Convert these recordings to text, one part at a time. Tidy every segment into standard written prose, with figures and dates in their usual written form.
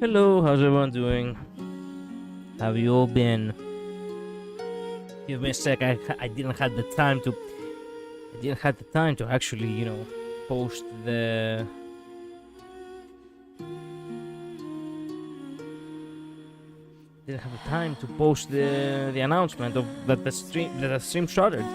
Hello, how's everyone doing? Have you all been? Give me a sec. I didn't have the time to. I didn't have the time to actually, post the. Didn't have the time to post the announcement of that the stream started.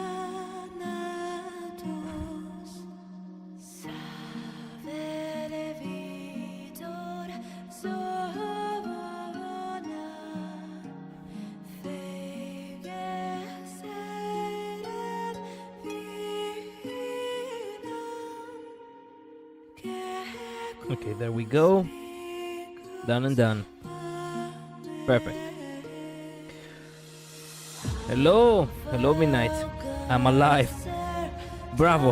Okay, there we go. Done and done. Perfect. Hello, hello, Midnight. I'm alive. Bravo,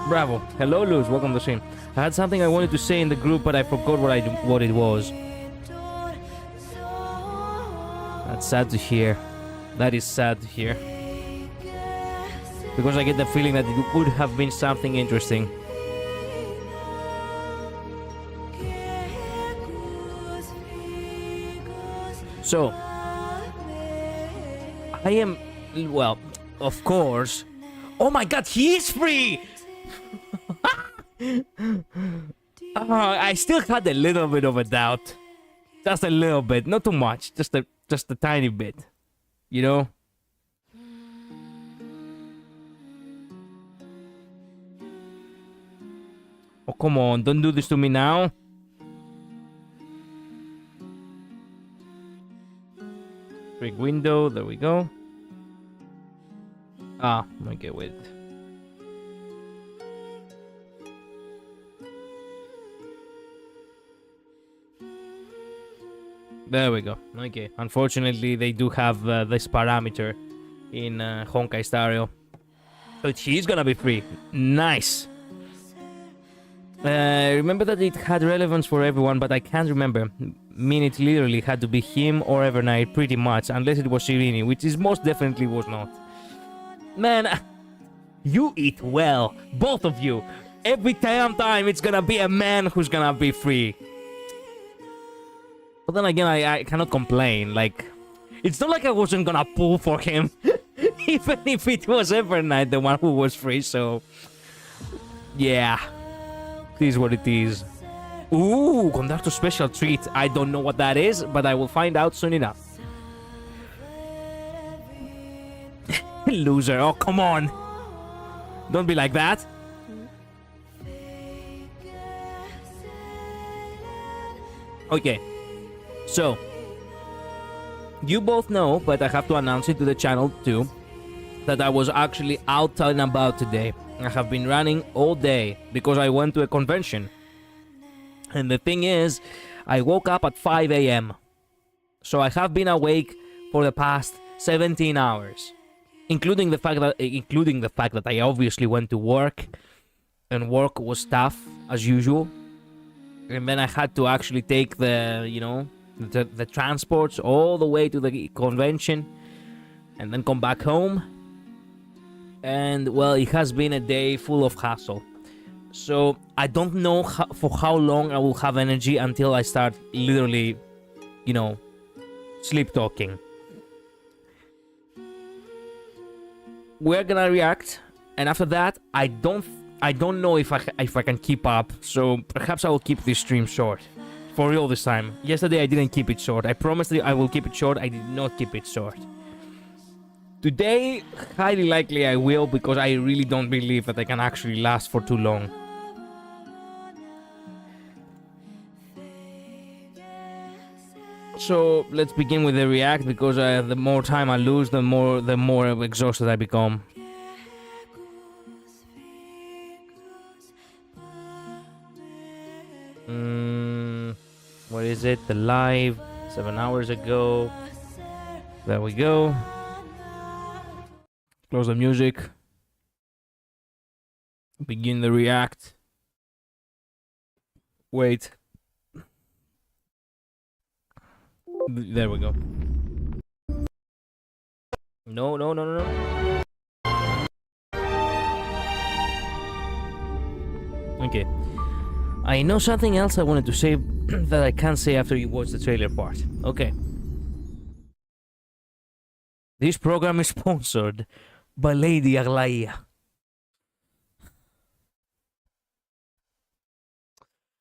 bravo. Hello, Luz. Welcome to the stream. I had something I wanted to say in the group, but I forgot what it was. That's sad to hear. That is sad to hear. Because I get the feeling that it would have been something interesting. So, I am, well, of course. Oh my god, he is free! I still had a little bit of a doubt. Just a little bit, not too much, just a tiny bit. You know? Oh, come on, don't do this to me now. Big window, there we go. Ah, okay, wait. There we go. Okay, unfortunately, they do have this parameter in Honkai Star Rail. So she's gonna be free. Nice. Remember that it had relevance for everyone, but I can't remember. Mean it literally had to be him or Evernight, pretty much, unless it was Shirini, which is most definitely was not. Man, you eat well, both of you. Every time it's gonna be a man who's gonna be free. But then again, I cannot complain. Like, it's not like I wasn't gonna pull for him, even if it was Evernight the one who was free. So, yeah. It is what it is. Ooh, conductor special treat. I don't know what that is, but I will find out soon enough. Loser. Oh, come on. Don't be like that. Okay. So, you both know, but I have to announce it to the channel too, that I was actually out and about today. I have been running all day because I went to a convention. And the thing is, I woke up at 5 a.m. So I have been awake for the past 17 hours. Including the fact that I obviously went to work. And work was tough, as usual. And then I had to actually take the transports all the way to the convention. And then come back home. And, well, it has been a day full of hassle. So, I don't know for how long I will have energy until I start literally, sleep talking. We're gonna react, and after that, I don't know if I can keep up. So, perhaps I will keep this stream short. For real this time. Yesterday, I didn't keep it short. I promised that I will keep it short. I did not keep it short. Today, highly likely I will, because I really don't believe that I can actually last for too long. So let's begin with the react, because the more time I lose, the more exhausted I become. What is it? The live 7 hours ago. There we go. Close the music. Begin the react. Wait. There we go. No. Okay. I know something else I wanted to say that I can't say after you watch the trailer part. Okay. This program is sponsored by Lady Aglaia.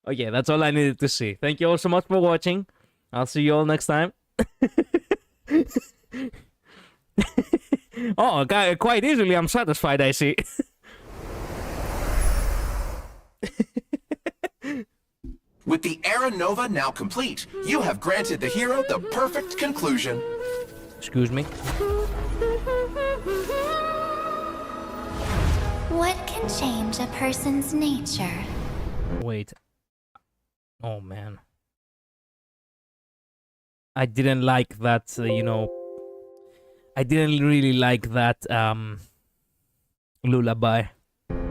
Okay, that's all I needed to see. Thank you all so much for watching. I'll see you all next time. Oh, quite easily I'm satisfied, I see. With the Era Nova now complete, you have granted the hero the perfect conclusion. Excuse me. What can change a person's nature? Wait. Oh, man. I didn't like that, I didn't really like that, lullaby.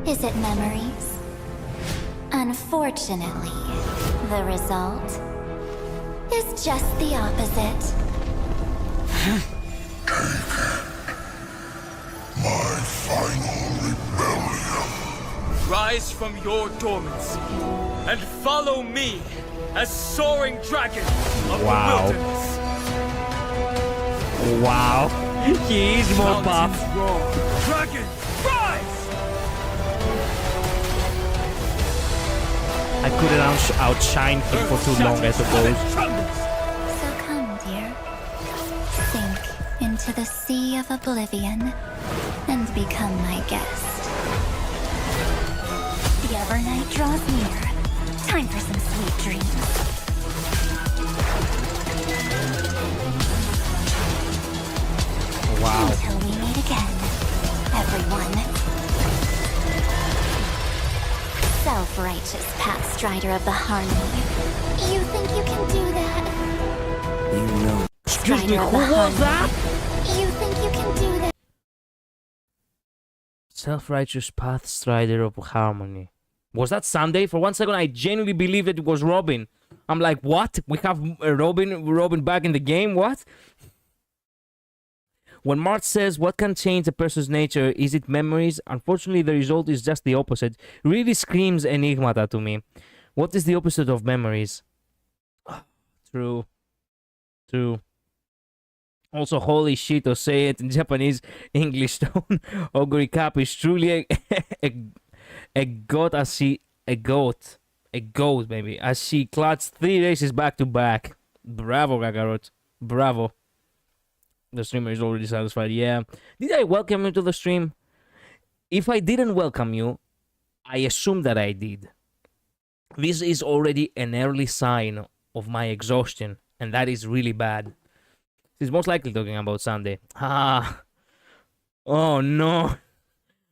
Is it memories? Unfortunately, the result is just the opposite. My final rebellion. Rise from your dormancy and follow me as soaring dragon of the wilderness. Wow. He is more buff. Mountains roar. Dragon, rise! I couldn't outshine him for too long, I suppose. So come, dear. Sink into the sea of oblivion and become my guest. The Evernight draws near. Time for some sweet dreams. Wow. Until we meet again, everyone. Self-righteous pathstrider of the harmony. You think you can do that? You know. Excuse me, Strider of who the was that? harmony. You think you can do that? Self-righteous path strider of harmony. Was that Sunday? For 1 second, I genuinely believed it was Robin. I'm like, what? We have Robin back in the game? What? When Mart says, what can change a person's nature? Is it memories? Unfortunately, the result is just the opposite. Really screams Enigmata to me. What is the opposite of memories? True. True. Also, holy shit, or say it in Japanese, English tone. Oguri Cap is truly a goat as she... A goat, baby. As she clutched 3 races back to back. Bravo, Gagarot. Bravo. The streamer is already satisfied. Yeah. Did I welcome you to the stream? If I didn't welcome you, I assume that I did. This is already an early sign of my exhaustion, and that is really bad. She's most likely talking about Sunday. Ah. Oh no.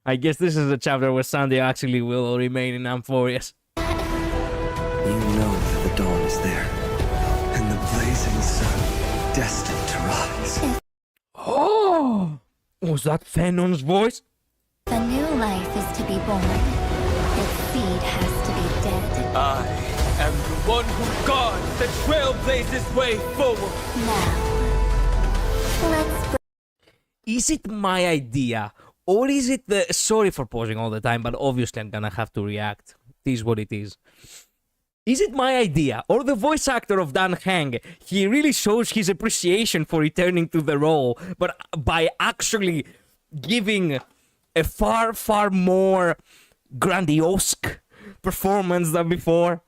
I guess this is a chapter where Sunday actually will remain in Amphorius. You know that the dawn is there, and the blazing sun destined to rise. Oh! Was that Fenon's voice? The new life is to be born. Its seed has to be dead. I am the one who guards the trailblazer's way forward. Now, let's Is it my idea? Or is it the... Sorry for pausing all the time, but obviously I'm gonna have to react. It is what it is. Is it my idea? Or the voice actor of Dan Heng? He really shows his appreciation for returning to the role, but by actually giving a far, far more grandiose performance than before.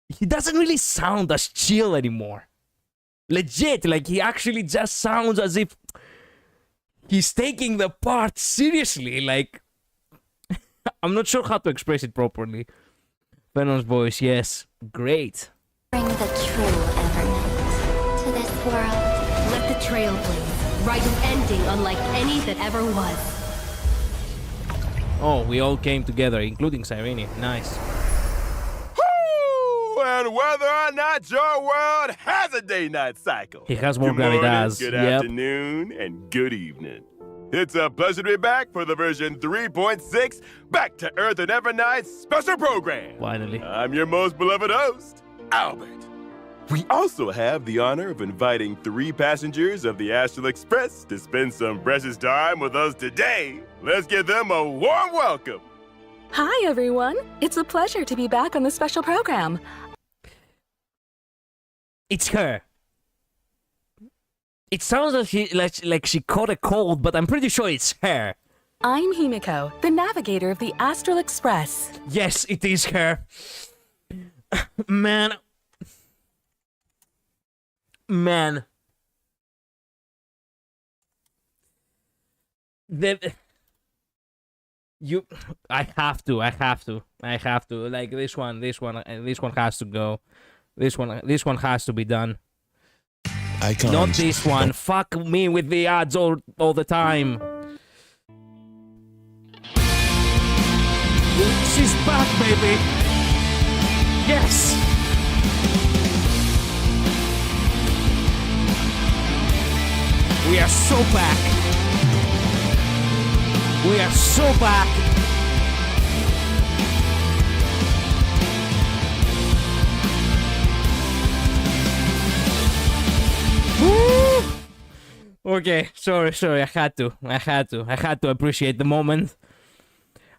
He doesn't really sound as chill anymore. Legit, like he actually just sounds as if he's taking the part seriously, like... I'm not sure how to express it properly. Venon's voice, yes. Great. bring the true Evernight to this world. Let the trail blaze, write an ending unlike any that ever was. Oh, we all came together, including Cyrene. Nice. And whether or not your world has a day-night cycle. He has more good morning, gravitas. good Yep. afternoon, and good evening. It's a pleasure to be back for the version 3.6 Back to Earth and Evernight special program. Finally. I'm your most beloved host, Albert. We also have the honor of inviting 3 passengers of the Astral Express to spend some precious time with us today. Let's give them a warm welcome. Hi, everyone. It's a pleasure to be back on the special program. It's her. It sounds like she caught a cold, but I'm pretty sure it's her. I'm Himiko, the navigator of the Astral Express. Yes, it is her. Man. I have to. Like this one has to go. This one has to be done. Icons. Not this one. Fuck me with the ads all the time. She's back, baby. Yes. We are so back. We are so back. Woo! Okay, sorry. I had to appreciate the moment.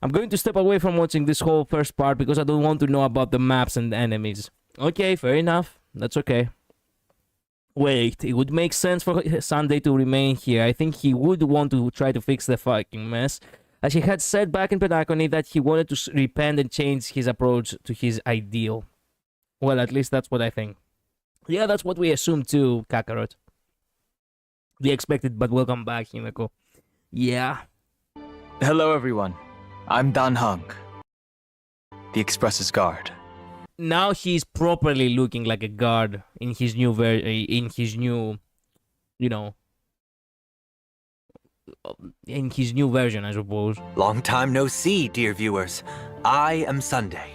I'm going to step away from watching this whole first part because I don't want to know about the maps and the enemies. Okay, fair enough. That's okay. Wait, it would make sense for Sunday to remain here. I think he would want to try to fix the fucking mess. As he had said back in Penacony that he wanted to repent and change his approach to his ideal. Well, at least that's what I think. Yeah, that's what we assumed too, Kakarot. The expected, but welcome back, Himeko. Yeah. Hello, everyone. I'm Dan Hung, the Express's guard. Now he's properly looking like a guard in his new in his new version, I suppose. Long time no see, dear viewers. I am Sunday.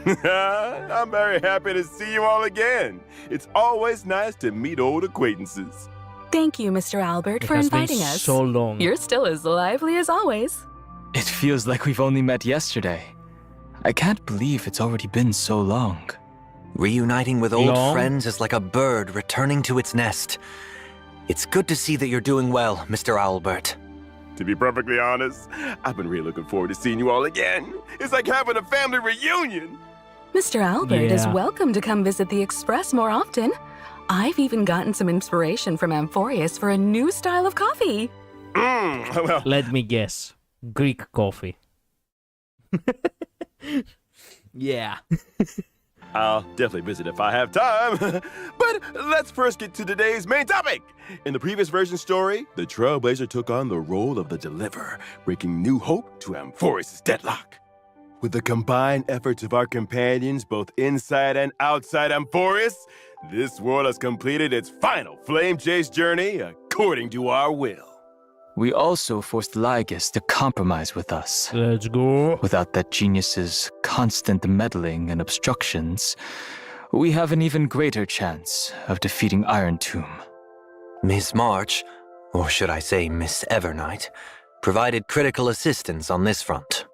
I'm very happy to see you all again. It's always nice to meet old acquaintances. Thank you, Mr. Albert, It for has been inviting us. so long. You're still as lively as always. It feels like we've only met yesterday. I can't believe it's already been so long. Reuniting with old Long? friends is like a bird returning to its nest. It's good to see that you're doing well, Mr. Albert. To be perfectly honest, I've been really looking forward to seeing you all again. It's like having a family reunion. Mr. Albert is Yeah. welcome to come visit the Express more often. I've even gotten some inspiration from Amphorius for a new style of coffee. Well, Let me guess. Greek coffee. Yeah. I'll definitely visit if I have time. But let's first get to today's main topic. In the previous version story, the Trailblazer took on the role of the Deliverer, bringing new hope to Amphorius' deadlock. With the combined efforts of our companions, both inside and outside Amphorius, this world has completed its final flame chase journey according to our will. We also forced Lygus to compromise with us. Let's go. Without that genius's constant meddling and obstructions, we have an even greater chance of defeating Iron Tomb. Miss March, or should I say Miss Evernight, provided critical assistance on this front.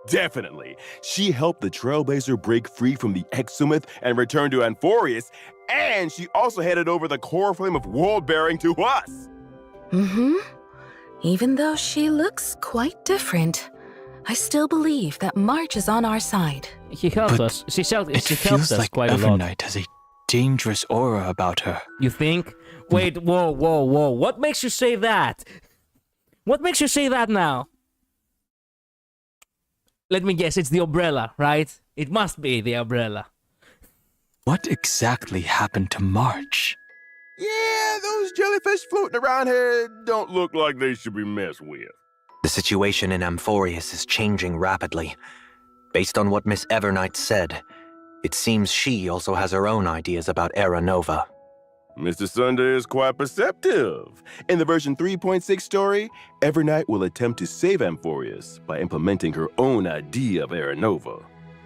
Definitely. She helped the Trailblazer break free from the Exumeth and return to Amphorius, and she also handed over the core flame of world bearing to us. Mm-hmm. Even though she looks quite different, I still believe that March is on our side. He helped But us. She It helped feels us like quite a lot. Evernight has a dangerous aura about her. You think? Wait, whoa. What makes you say that? What makes you say that now? Let me guess, it's the umbrella, right? It must be the umbrella. What exactly happened to March? Yeah, those jellyfish floating around here don't look like they should be messed with. The situation in Amphorius is changing rapidly. Based on what Miss Evernight said, it seems she also has her own ideas about Era Nova. Mr. Sunday is quite perceptive. In the version 3.6 story, Evernight will attempt to save Amphorius by implementing her own idea of Era Nova.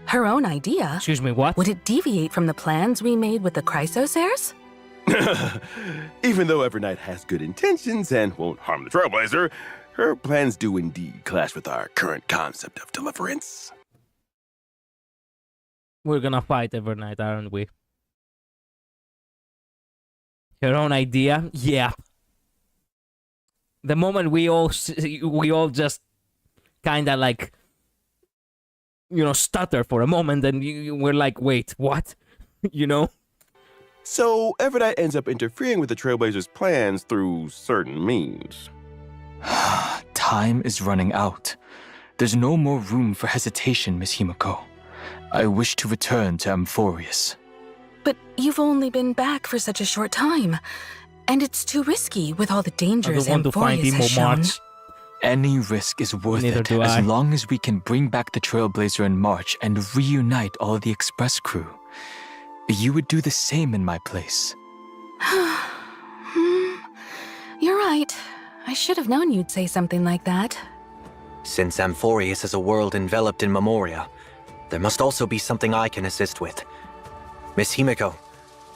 Her own idea? Excuse me, what? Would it deviate from the plans we made with the Chrysosairs? Even though Evernight has good intentions and won't harm the Trailblazer, her plans do indeed clash with our current concept of deliverance. We're gonna fight every night, aren't we? Her own idea? Yeah. The moment we all just kinda like stutter for a moment, and you were like, wait, what? So, Evernight ends up interfering with the Trailblazers' plans through certain means. Time is running out. There's no more room for hesitation, Miss Himiko. I wish to return to Amphorius. But you've only been back for such a short time, and it's too risky with all the dangers I don't want to find Amphorius Imo has shown. March. Any risk is worth Neither it do as I. long as we can bring back the Trailblazer in March and reunite all the Express crew. You would do the same in my place. You're right. I should have known you'd say something like that. Since Amphorius is a world enveloped in Memoria, there must also be something I can assist with. Miss Himiko,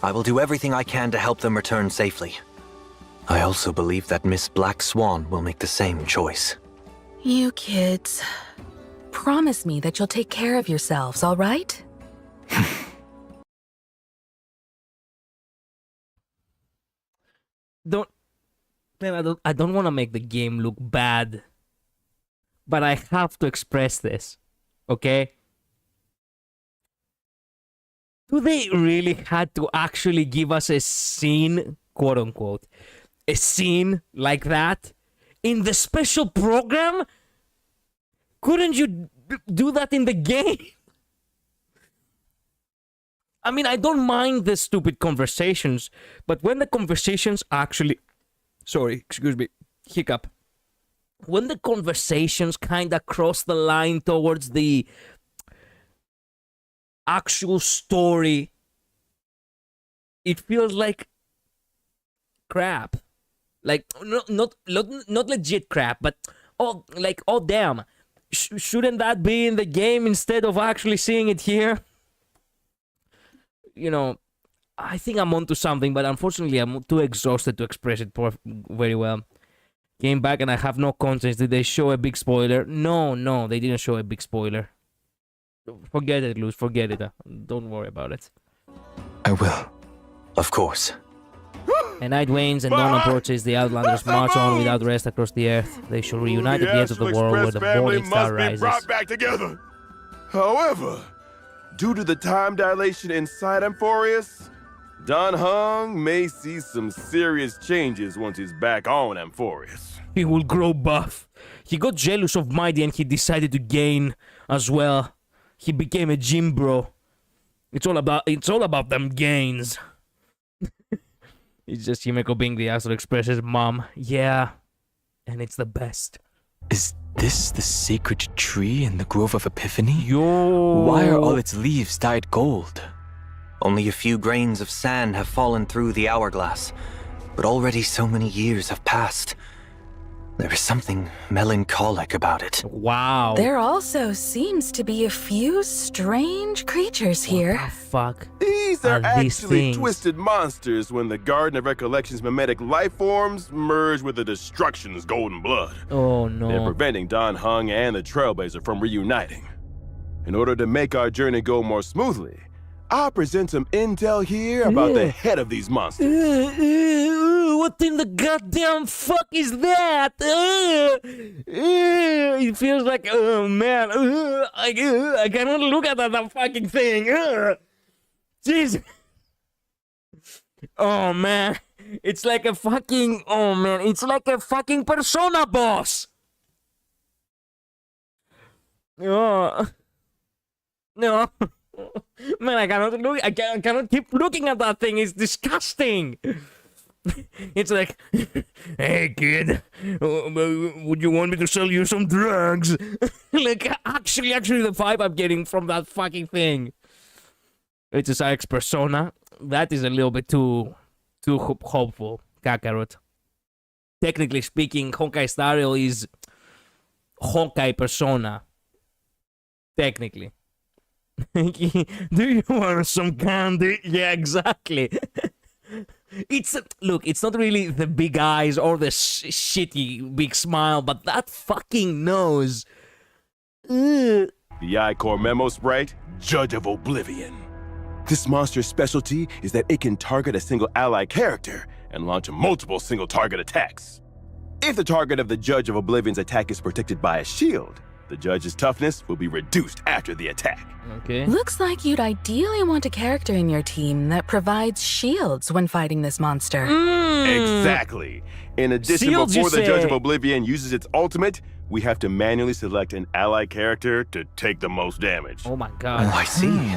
I will do everything I can to help them return safely. I also believe that Miss Black Swan will make the same choice. You kids. Promise me that you'll take care of yourselves, all right? I don't want to make the game look bad, but I have to express this, okay? Do they really had to actually give us a scene, quote unquote, a scene like that in the special program? Couldn't you do that in the game? I mean, I don't mind the stupid conversations, but when the conversations actually... Sorry, excuse me, hiccup. When the conversations kind of cross the line towards the actual story, it feels like crap. Like, not legit crap, but, oh damn. Shouldn't that be in the game instead of actually seeing it here? I think I'm onto something, but unfortunately I'm too exhausted to express it very well. Came back and I have no conscience. Did they show a big spoiler? No, they didn't show a big spoiler. Forget it, Luz, forget it. Don't worry about it. I will. Of course. And night wanes and dawn approaches. The Outlanders march on without rest across the earth. They shall reunite at the edge of the world where the morning star rises. Brought back together. However, due to the time dilation inside Amphorius, Don Hung may see some serious changes once he's back on Amphorius. He will grow buff. He got jealous of Mighty and he decided to gain as well. He became a gym bro. It's all about them gains. It's just Himeko being the Astral Express's mom. Yeah, and it's the best. Is this the sacred tree in the Grove of Epiphany? Yo! Why are all its leaves dyed gold? Only a few grains of sand have fallen through the hourglass, but already so many years have passed. There is something melancholic about it. Wow. There also seems to be a few strange creatures here. What the fuck? These are these actually things? twisted monsters when the Garden of Recollection's mimetic life forms merge with the Destruction's golden blood. Oh no. They're preventing Don Hung and the Trailblazer from reuniting. In order to make our journey go more smoothly, I'll present some intel here about the head of these monsters. What in the goddamn fuck is that? It feels like, oh man, I cannot look at that fucking thing. Jeez. Oh man, it's like a fucking, it's like a fucking Persona boss. Oh. No. Man, I cannot keep looking at that thing. It's disgusting. It's like, hey kid, would you want me to sell you some drugs? Like, actually the vibe I'm getting from that fucking thing. It's a Psyx Persona. That is a little bit too hopeful, Kakarot. Technically speaking, Honkai Star Rail is Honkai Persona. Technically. Do you want some candy? Yeah, exactly. It's not really the big eyes or the shitty big smile, but that fucking nose. The I-Core Memo Sprite, Judge of Oblivion. This monster's specialty is that it can target a single ally character and launch multiple single target attacks. If the target of the Judge of Oblivion's attack is protected by a shield, The judge's toughness will be reduced after the attack. Okay. Looks like you'd ideally want a character in your team that provides shields when fighting this monster. Exactly. In addition, Shields, before you the Judge say? of Oblivion uses its ultimate, we have to manually select an ally character to take the most damage. Oh my god. Oh, I see.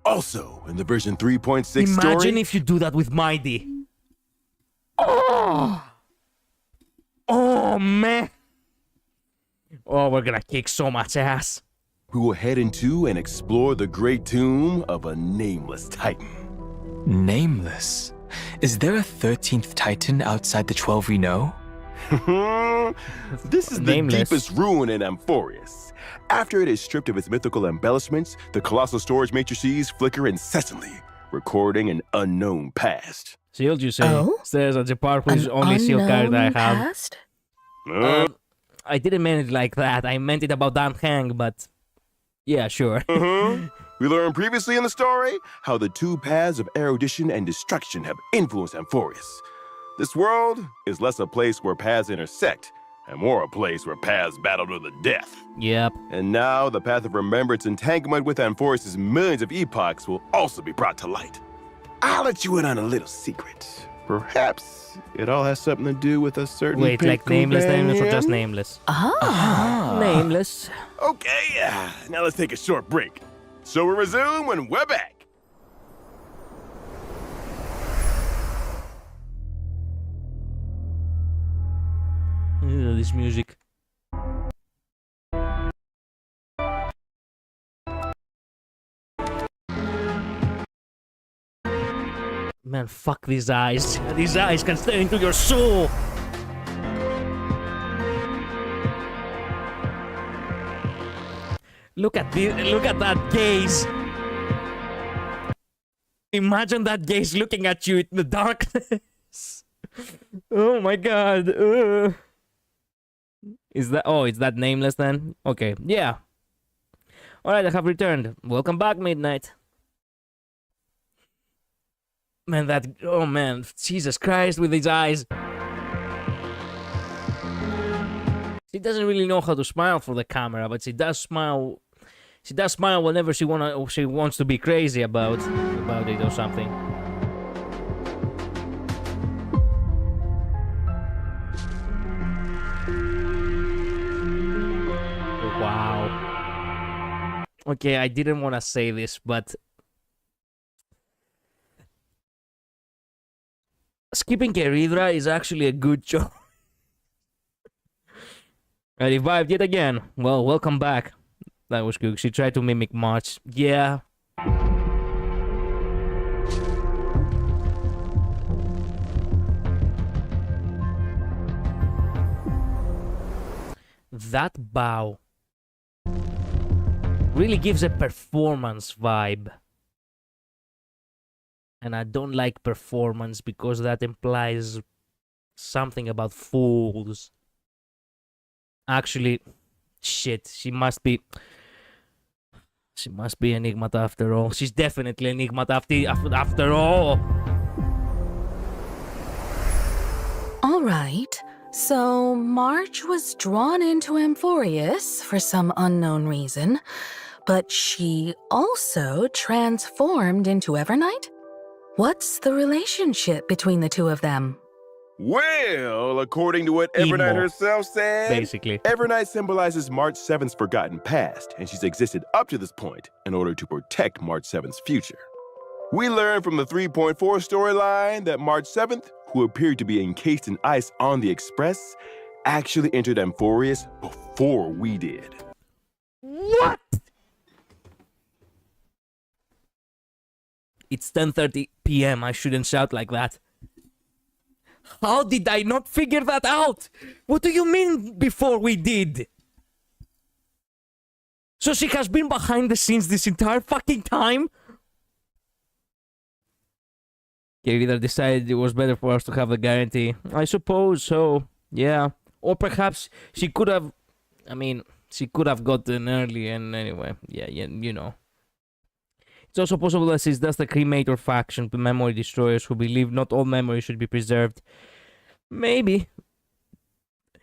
Also, in the version 3.6 Imagine story, if you do that with Mighty. Oh! Oh, man. Oh, we're gonna kick so much ass. we will head into and explore the great tomb of a nameless titan. Nameless? Is there a 13th Titan outside the 12 we know? This is Nameless. the deepest ruin in Amphorius. After it is stripped of its mythical embellishments, the colossal storage matrices flicker incessantly, recording an unknown past. Shield, you say? Oh? Says as a part who's An only shield card I unknown have. past? I didn't mean it like that. I meant it about Dan Hang, but yeah, sure. We learned previously in the story how the two paths of erudition and destruction have influenced Amphorius. This world is less a place where paths intersect, and more a place where paths battle to the death. Yep. And now, the path of remembrance entanglement with Amphorius' millions of epochs will also be brought to light. I'll let you in on a little secret. Perhaps it all has something to do with a certain Wait, like pink nameless, or just companion? nameless? Ah. Nameless. Okay, now let's take a short break. So we'll resume when we're back. This music. Man, fuck these eyes. These eyes can stare into your soul. Look at that gaze. Imagine that gaze looking at you in the darkness. Oh my god. Is that it's that nameless then? Okay, yeah. Alright, I have returned. Welcome back, Midnight. Man, man, Jesus Christ with these eyes. She doesn't really know how to smile for the camera, but she does smile. She does smile whenever she wants to be crazy about it or something. Wow. Okay, I didn't want to say this, but skipping Keridra is actually a good choice. I revived yet again. Well, welcome back. That was good. She tried to mimic March. Yeah. That bow really gives a performance vibe. And I don't like performance because that implies something about fools. Actually, shit, she must be Enigmata after all. She's definitely Enigmata after all. All right. So March was drawn into Amphorius for some unknown reason, but she also transformed into Evernight? What's the relationship between the two of them? Well, according to what Evernight Emo, herself said, basically. Evernight symbolizes March 7th's forgotten past, and she's existed up to this point in order to protect March 7th's future. We learn from the 3.4 storyline that March 7th, who appeared to be encased in ice on the Express, actually entered Amphorius before we did. What? It's 10:30 p.m. I shouldn't shout like that. How did I not figure that out? What do you mean before we did? So she has been behind the scenes this entire fucking time? Kerida decided it was better for us to have the guarantee. I suppose so, yeah. Or perhaps she could have... she could have gotten early and anyway. Yeah, you know. It's also possible that she's just the cremator faction, the memory destroyers who believe not all memories should be preserved. Maybe.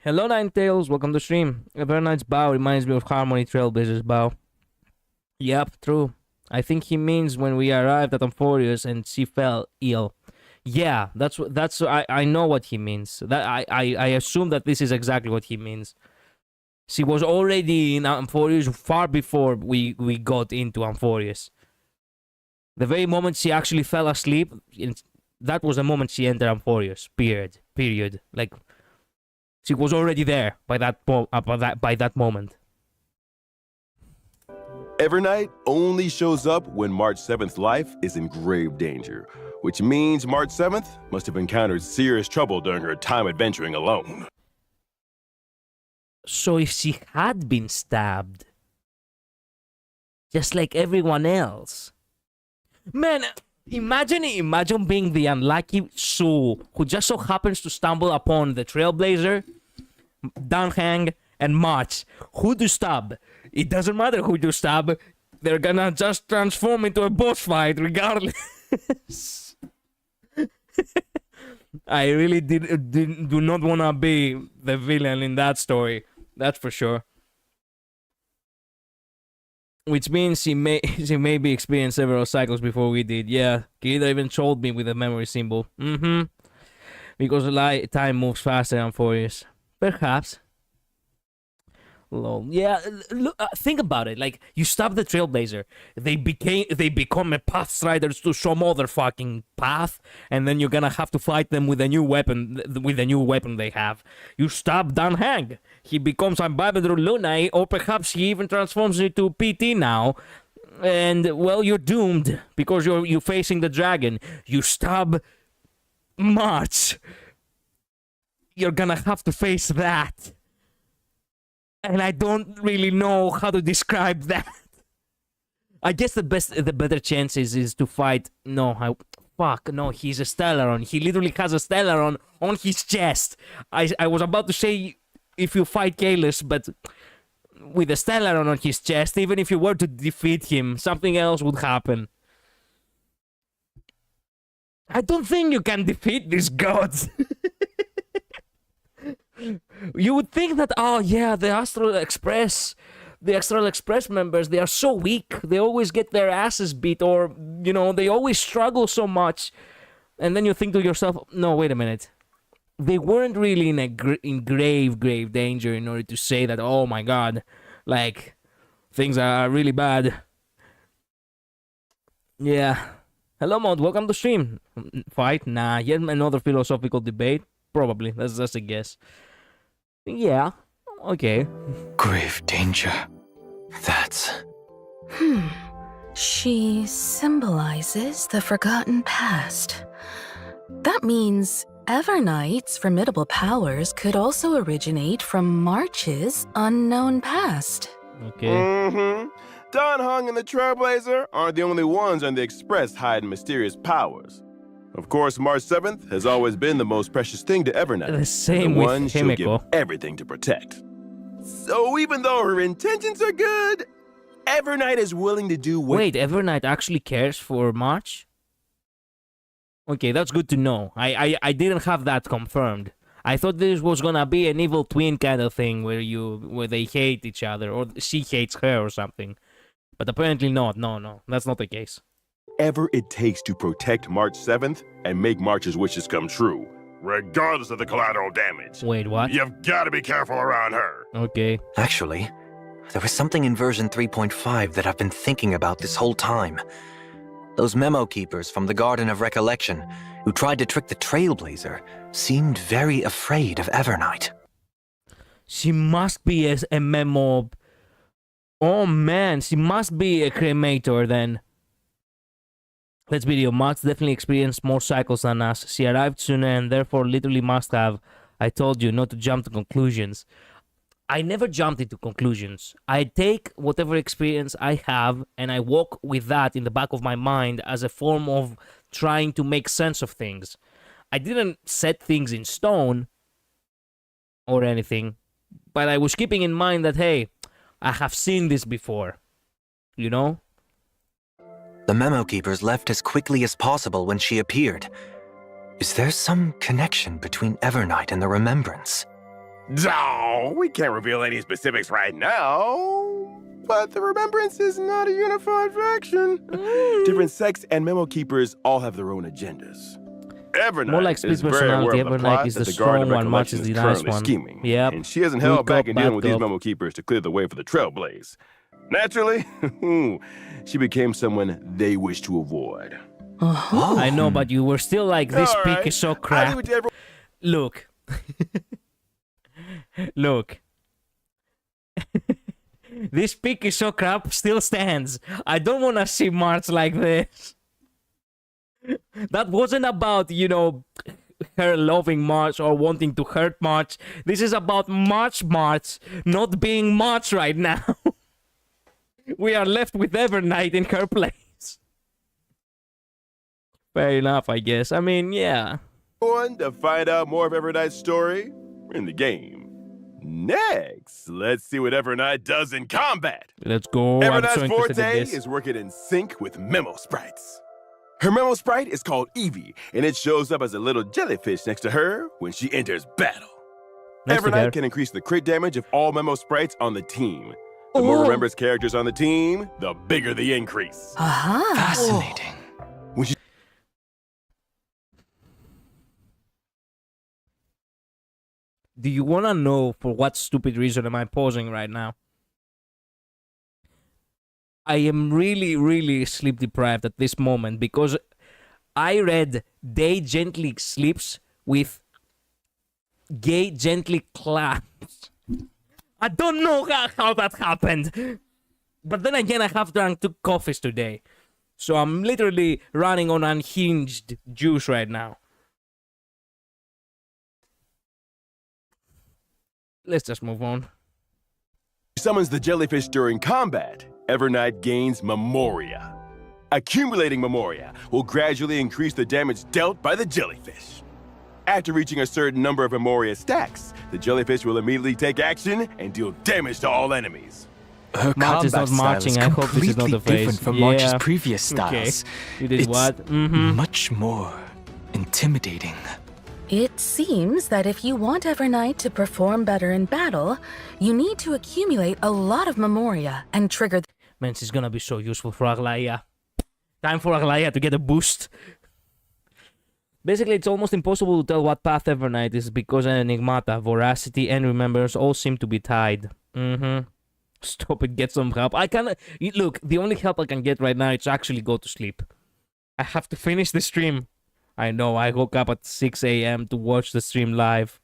Hello, Ninetales. Welcome to stream. Everknight's bow reminds me of Harmony Trailblazer's bow. Yep, true. I think he means when we arrived at Amphorius and she fell ill. Yeah, I know what he means. That I assume that this is exactly what he means. She was already in Amphorius far before we got into Amphorius. The very moment she actually fell asleep, that was the moment she entered Amphorius. Period. Like, she was already there by that moment. Everknight only shows up when March 7th's life is in grave danger, which means March 7th must have encountered serious trouble during her time adventuring alone. So if she had been stabbed, just like everyone else, man, imagine being the unlucky soul who just so happens to stumble upon the Trailblazer, Danhang, and March. Who to stab? It doesn't matter who you stab. They're gonna just transform into a boss fight regardless. I really do not want to be the villain in that story. That's for sure. Which means she may be experienced several cycles before we did. Yeah, Kirida even told me with a memory symbol. Because time moves faster than Amphorius. Perhaps. Lol. Yeah, look, think about it. Like, you stop the Trailblazer, they become a path striders to some other fucking path, and then you're gonna have to fight them with a new weapon, they have. You stop Danhang, he becomes Ambassador Lunai, or perhaps he even transforms into PT now, and well, you're doomed because you're facing the dragon. You stab March, you're gonna have to face that. And I don't really know how to describe that. I guess the better chances is to fight. He's a Stellaron. He literally has a Stellaron on his chest. I was about to say if you fight Kalis, but with a Stellaron on his chest, even if you were to defeat him, something else would happen. I don't think you can defeat these gods. You would think that, oh yeah, the Astral Express members, they are so weak. They always get their asses beat, or, they always struggle so much. And then you think to yourself, no, wait a minute. They weren't really in grave danger in order to say that, oh my god, like, things are really bad. Yeah. Hello, Mod, welcome to stream. Fight? Nah, yet another philosophical debate? Probably, that's just a guess. Yeah, okay. Grave danger. That's... She symbolizes the forgotten past. That means Everknight's formidable powers could also originate from March's unknown past. Okay. Danhang and the Trailblazer aren't the only ones on the Express hiding mysterious powers. Of course, March 7th has always been the most precious thing to Everknight. The same the with one she'll give Himiko. everything to protect. So even though her intentions are good, Everknight is willing to do what... Wait, Everknight actually cares for March? Okay, that's good to know. I didn't have that confirmed. I thought this was gonna be an evil twin kind of thing where they hate each other, or she hates her or something. But apparently not. No, that's not the case. Whatever it takes to protect March 7th and make March's wishes come true, regardless of the collateral damage. Wait, what? You've got to be careful around her. Okay. Actually, there was something in version 3.5 that I've been thinking about this whole time. Those memo keepers from the Garden of Recollection who tried to trick the Trailblazer seemed very afraid of Everknight. She must be a memo... Oh man, she must be a cremator then. Let's be real, March definitely experienced more cycles than us. She arrived sooner and therefore literally must have. I told you not to jump to conclusions. I never jumped into conclusions. I take whatever experience I have and I walk with that in the back of my mind as a form of trying to make sense of things. I didn't set things in stone or anything, but I was keeping in mind that, hey, I have seen this before, you know? The memo keepers left as quickly as possible when she appeared. Is there some connection between Everknight and the Remembrance? No, we can't reveal any specifics right now. But the Remembrance is not a unified faction. Different sects and memo keepers all have their own agendas. Evernight More like split is very aware personality. of the Evernight plot is that the Guard of strong one, March Recollection is the is nice currently one. scheming. Yep. And she hasn't Good held back cop, in dealing bad with these cop. memo keepers to clear the way for the Trailblaze. Naturally, she became someone they wish to avoid. I know, but you were still like, this All peak right. is so I'll crap. leave it to everyone. Look. Look. This peak is so crap still stands. I don't want to see March like this. That wasn't about, you know, her loving March or wanting to hurt March. This is about March not being March right now. We are left with Evernight in her place. Fair enough, I guess. I mean, yeah. To find out more of Evernight's story in the game. Next, let's see what Evernight does in combat. Let's go. I'm Evernight's so interested in forte this. is working in sync with Memo Sprites. Her Memo Sprite is called Evie, and it shows up as a little jellyfish next to her when she enters battle. Next to her. Evernight can increase the crit damage of all Memo Sprites on the team. The more Remembrance characters on the team, the bigger the increase. Aha. Fascinating. When she Do you want to know for what stupid reason am I pausing right now? I am really, really sleep deprived at this moment because I read Day Gently Sleeps with Gay Gently Claps. I don't know how that happened. But then again, I have drunk 2 coffees today. So I'm literally running on unhinged juice right now. Let's just move on. summons the jellyfish during combat, Evernight gains Memoria. Accumulating Memoria will gradually increase the damage dealt by the jellyfish. After reaching a certain number of Memoria stacks, the jellyfish will immediately take action and deal damage to all enemies. Her March is combat not style marching. is I hope this is not completely the face. different from Yeah. March's previous styles. Okay. You did It's what? much more intimidating. It seems that if you want Evernight to perform better in battle, you need to accumulate a lot of Memoria and trigger. Man, this is gonna be so useful for Aglaya. Time for Aglaya to get a boost. Basically, it's almost impossible to tell what path Evernight is because Enigmata, Voracity, and Remembrance all seem to be tied. Stop it, get some help. I can't... Look, the only help I can get right now is actually go to sleep. I have to finish the stream. I know, I woke up at 6 a.m. to watch the stream live.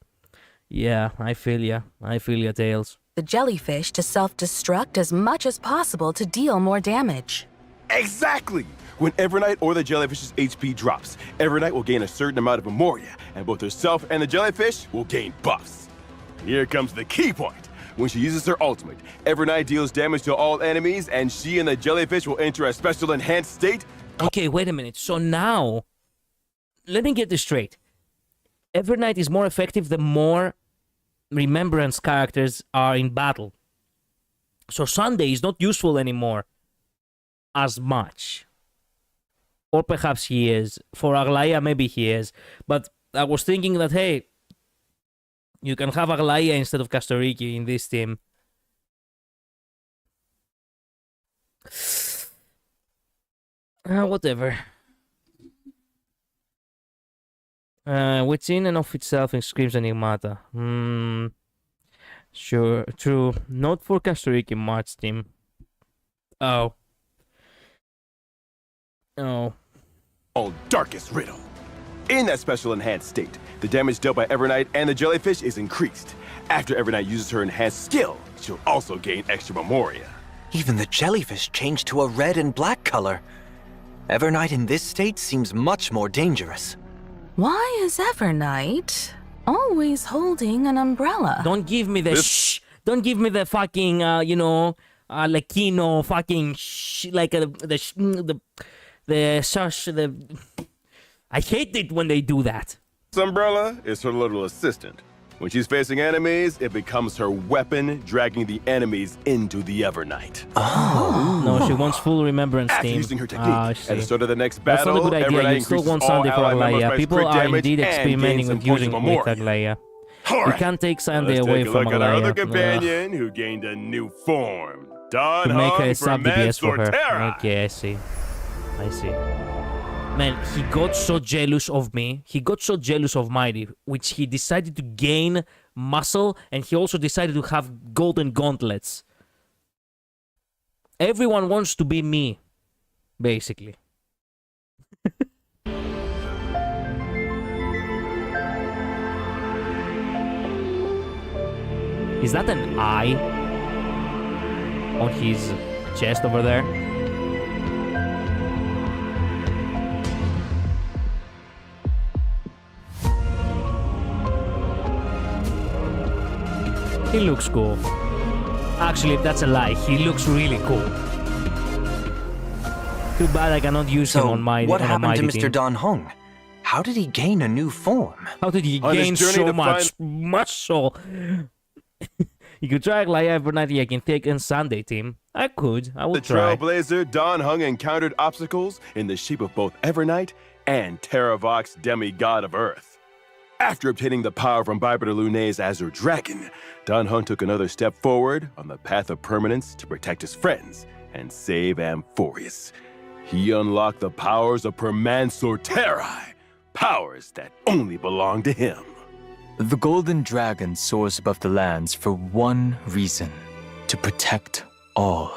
Yeah, I feel ya. I feel ya, Tails. The jellyfish to self-destruct as much as possible to deal more damage. Exactly! When Evernight or the jellyfish's HP drops, Evernight will gain a certain amount of Memoria, and both herself and the jellyfish will gain buffs. Here comes the key point. When she uses her ultimate, Evernight deals damage to all enemies, and she and the jellyfish will enter a special enhanced state. Okay, wait a minute. So now, let me get this straight. Evernight is more effective the more Remembrance characters are in battle. So Sunday is not useful anymore as much. Or perhaps he is. For Aglaya, maybe he is. But I was thinking that, hey, you can have Aglaya instead of Castoriki in this team. Whatever. Which in and of itself screams Enigmata. Sure, true. Not for Castoriki March team. Oh. Oh. Darkest Riddle. In that special enhanced state, the damage dealt by Evernight and the jellyfish is increased. After Evernight uses her enhanced skill, she'll also gain extra Memoria. Even the jellyfish changed to a red and black color. Evernight in this state seems much more dangerous. Why is Evernight always holding an umbrella? Don't give me the shh. Don't give me the fucking, Latino fucking like the shush. I hate it when they do that. This umbrella is her little assistant. When she's facing enemies, it becomes her weapon, dragging the enemies into the Evernight. No, she wants full Remembrance After team. using her technique, I at see. the start of the next That's battle, not a good idea. Evernight You still increases want all Sunday for ally members Aglaya. by People crit are damage indeed and experimenting gains some with points using of with Memoria. Aglaya. We can't take Sunday Let's away take a from look at our other Alaya. companion who gained a new form. Don To make Hung a from sub DPS for her. Sortera. Okay, I see. I see. Man, he got so jealous of me. He got so jealous of Mighty, which he decided to gain muscle, and he also decided to have golden gauntlets. Everyone wants to be me, basically. Is that an eye on his chest over there? He looks cool. Actually, that's a lie. He looks really cool. Too bad I cannot use him on my what on a happened to mighty Mr. team. Don Hung? How did he gain a new form? How did he On his gain journey so to much muscle? You could try like every night I can take on Sunday team. I could. I The would try. Trailblazer, Don Hung encountered obstacles in the shape of both Evernight and Terravox, demigod of Earth. After obtaining the power from Bipeder Lune's Azure Dragon, Don Hung took another step forward on the path of permanence to protect his friends and save Amphorius. He unlocked the powers of Permansorterai, powers that only belong to him. The golden dragon soars above the lands for one reason: to protect all.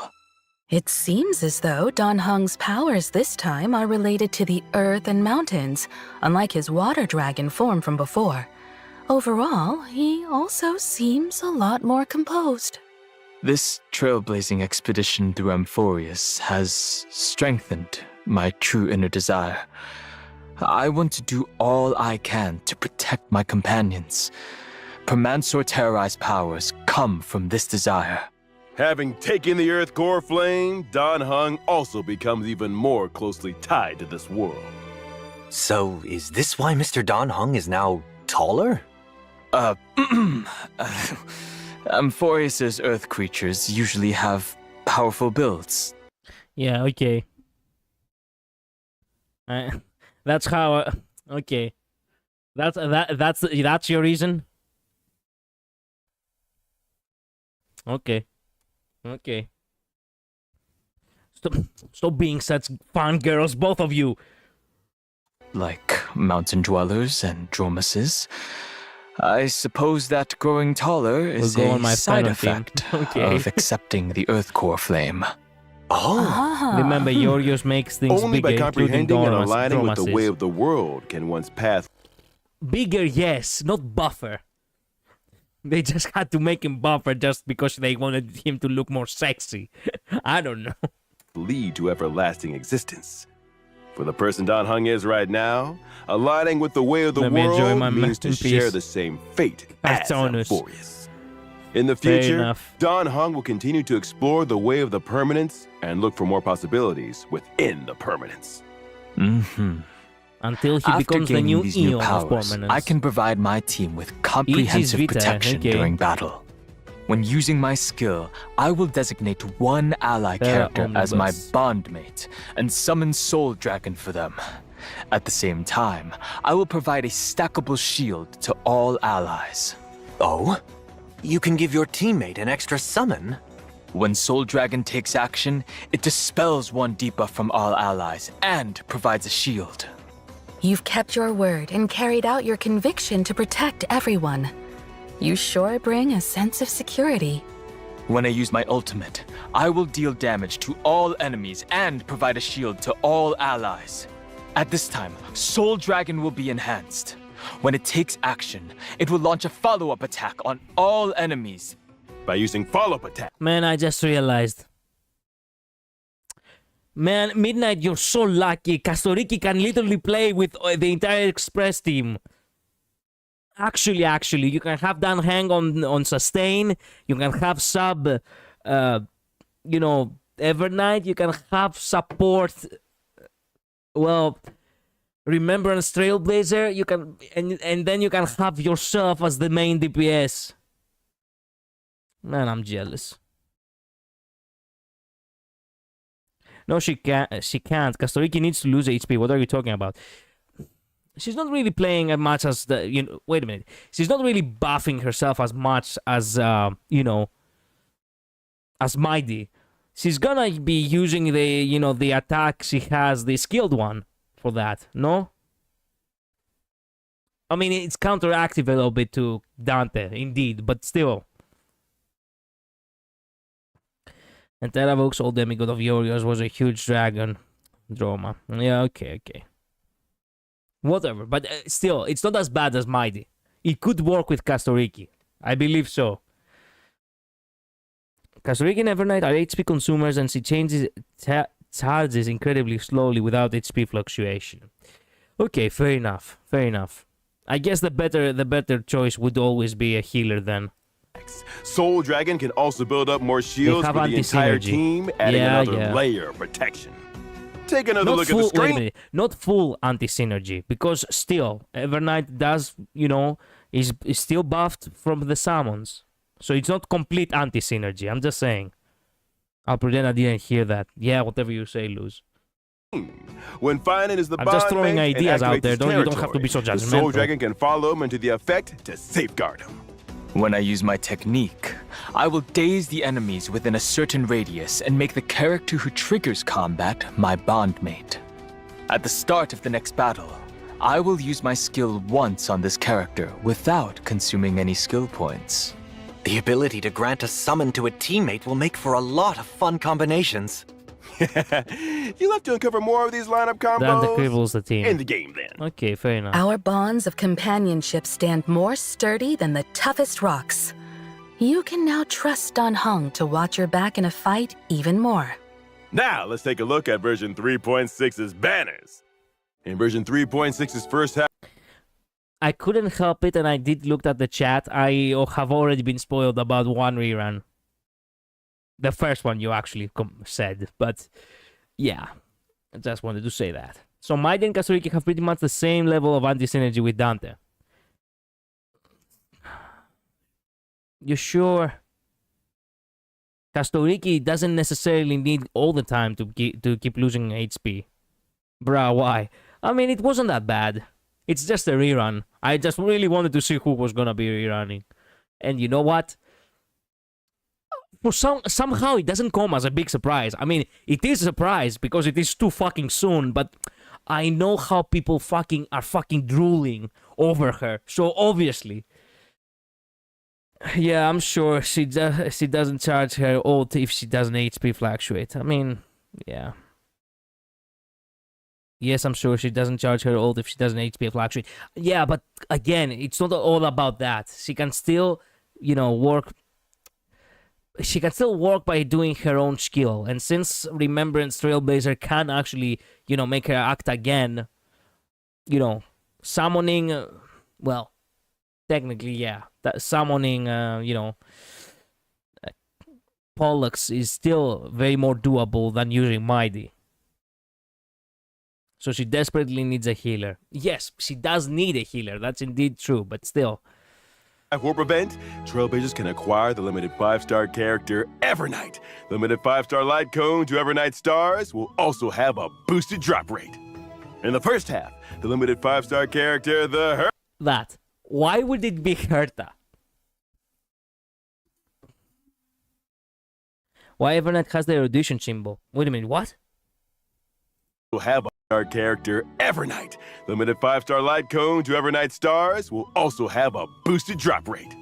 It seems as though Don Hung's powers this time are related to the earth and mountains, unlike his water dragon form from before. Overall, he also seems a lot more composed. This trailblazing expedition through Amphorius has strengthened my true inner desire. I want to do all I can to protect my companions. Permansorterai's powers come from this desire. Having taken the Earth Core Flame, Don Hung also becomes even more closely tied to this world. So, is this why Mr. Don Hung is now taller? Amphorius's earth creatures usually have powerful builds. Yeah, okay. That's how. Okay, that's your reason. Okay, okay. Stop being such fun girls, both of you. Like mountain dwellers and dromuses. I suppose that growing taller is go a on my side final team. effect Okay. of accepting the Earth Core Flame. Oh, Remember, Yorios makes things Only bigger, by including comprehending and Dormas, aligning with the Dromases. way of the world can one's path Bigger, yes, not buffer. They just had to make him buffer just because they wanted him to look more sexy. I don't know. lead to everlasting existence. For the person Don Hung is right now, aligning with the way of the Let me enjoy world my means to masterpiece. share the same fate as Artonus. Amphorius. In the Fair future, enough. Don Hung will continue to explore the way of the permanence and look for more possibilities within the permanence. Mm-hmm. Until he After becomes the gaining new these new Eon of powers, permanence. I can provide my team with comprehensive Vita, protection okay. during battle. When using my skill, I will designate one ally Terra character as my Omnibus. bondmate and summon Soul Dragon for them. At the same time, I will provide a stackable shield to all allies. Oh? You can give your teammate an extra summon? When Soul Dragon takes action, it dispels one debuff from all allies and provides a shield. You've kept your word and carried out your conviction to protect everyone. You sure bring a sense of security. When I use my ultimate, I will deal damage to all enemies and provide a shield to all allies. At this time, Soul Dragon will be enhanced. When it takes action, it will launch a follow-up attack on all enemies. By using follow-up attack, Man, I just realized. Man, Midnight, you're so lucky. Kastoriki can literally play with the entire Express team. Actually, you can have Dan hang on sustain. You can have sub, Evernight. You can have support. Well, Remembrance Trailblazer. You can, and then you can have yourself as the main DPS. Man, I'm jealous. No, she can't. Kastoriki needs to lose HP. What are you talking about? she's not really playing as much as the, you know, wait a minute. She's not really buffing herself as much as, you know, as Mighty. She's gonna be using the, you know, the attack she has, the skilled one, for that, no? I mean, it's counteractive a little bit to Dante, indeed, but still. And Teravox, old demigod of Yorios, was a huge dragon. Drama. Yeah, okay. Whatever, but still, it's not as bad as Mighty. It could work with Castoriki. I believe so. Castoriki and Evernight are HP consumers, and she charges incredibly slowly without HP fluctuation. Okay, fair enough. I guess the better choice would always be a healer then. Soul Dragon can also build up more shields for the entire team, adding another layer of protection. Take another look at the screen. Wait a minute, not full anti-synergy, because still, Evernight does, you know, is still buffed from the summons. So it's not complete anti-synergy, I'm just saying. I'll pretend I didn't hear that. Yeah, whatever you say, Luz. When Finan is the I'm just throwing bond ideas out there, you don't have to be so judgmental. The Soul Dragon can follow him into the effect to safeguard him. When I use my technique, I will daze the enemies within a certain radius and make the character who triggers combat my bondmate. At the start of the next battle, I will use my skill once on this character without consuming any skill points. The ability to grant a summon to a teammate will make for a lot of fun combinations. You'll have to uncover more of these lineup combos the team. in the game then. Okay, fair enough. Our bonds of companionship stand more sturdy than the toughest rocks. You can now trust Dan Heng to watch your back in a fight even more. Now, let's take a look at version 3.6's banners. In version 3.6's first half, I couldn't help it, and I did look at the chat. I have already been spoiled about one rerun. The first one you actually said, but yeah, I just wanted to say that. So Mighty and Castoriki have pretty much the same level of anti-synergy with Dante. You sure? Castoriki doesn't necessarily need all the time to keep losing HP. Bruh, why? I mean, it wasn't that bad. It's just a rerun. I just really wanted to see who was gonna be rerunning. And you know what? Somehow it doesn't come as a big surprise. I mean, it is a surprise because it is too fucking soon, but I know how people are fucking drooling over her. So obviously, yeah, I'm sure she doesn't charge her ult if she doesn't HP fluctuate. I mean, yeah. Yes, I'm sure she doesn't charge her ult if she doesn't HP fluctuate. Yeah, but again, it's not all about that. She can still, you know, work. She can still work by doing her own skill. And since Remembrance Trailblazer can actually, you know, make her act again, you know, summoning, well, technically, yeah, that summoning, you know, Pollux is still way more doable than using Mighty. So she desperately needs a healer. Yes, she does need a healer. That's indeed true, but still. Warp event, Trailblazers can acquire the limited 5-star character Evernight. The limited 5-star light cone to Evernight stars will also have a boosted drop rate. In the first half, the limited 5-star character, the That. Why would it be Herta? Why Evernight has the erudition symbol? Wait a minute, what? Will have our character Evernight. Limited 5-star light cone to Evernight stars will also have a boosted drop rate.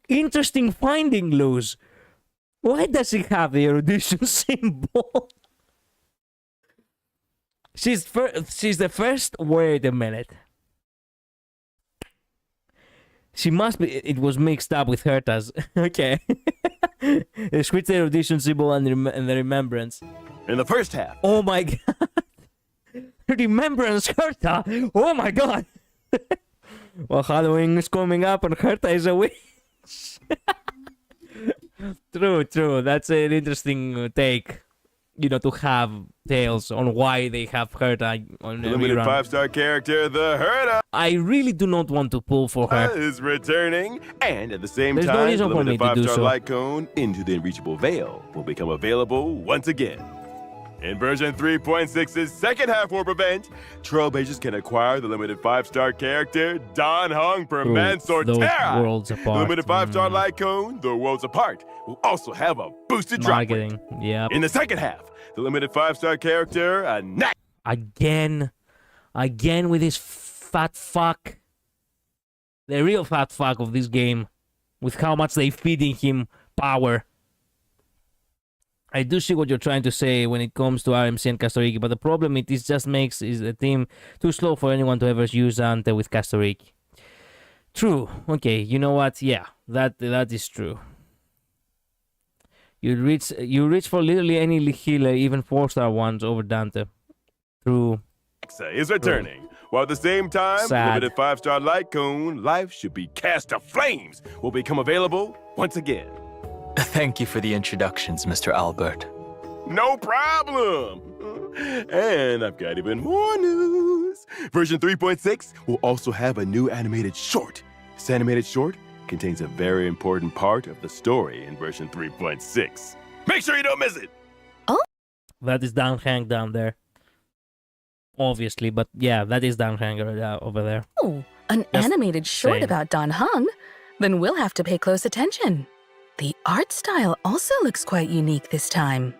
Interesting finding, Luz. Why does he have the erudition symbol? She's the first. Wait a minute. She must be. It was mixed up with Herta's. Okay. Switch the erudition symbol and the remembrance. In the first half. Oh my god. Remembrance Herta. Oh my god. Well, Halloween is coming up and Herta is a witch. True. That's an interesting take. to have tales on why they have Herta on The the limited rerun. 5-star character, the Herta, I really do not want to pull for her. is returning, and at the same There's no time, the reason for me limited to do 5-star so. light cone Into the Unreachable Veil will become available once again. In version 3.6's second half warp event, Trailblazers can acquire the limited 5-star character Dan Hong per Ooh, Man those Sortera. worlds The apart. limited 5-star light cone, the Worlds Apart, will also have a boosted drop rate. Marketing. Yep. In the second half, the limited 5-star character, Again with this fat fuck. The real fat fuck of this game. With how much they feeding him power. I do see what you're trying to say when it comes to RMC and Castoriki, but the problem it is just makes is the team too slow for anyone to ever use Ante with Castoriki. True. Okay, you know what? Yeah, that is true. You reach for literally any healer, even 4-star ones over Dante. True. is returning. While at the same time, Sad. limited 5-star light cone, Life Should Be Cast to Flames, will become available once again. Thank you for the introductions, Mr. Albert. No problem! And I've got even more news. Version 3.6 will also have a new animated short. This animated short contains a very important part of the story in version 3.6. Make sure you don't miss it! That is down hang down there. Obviously, but yeah, that is down hanger over there. Oh, an Just animated short saying. about Dan Heng? Then we'll have to pay close attention. The art style also looks quite unique this time.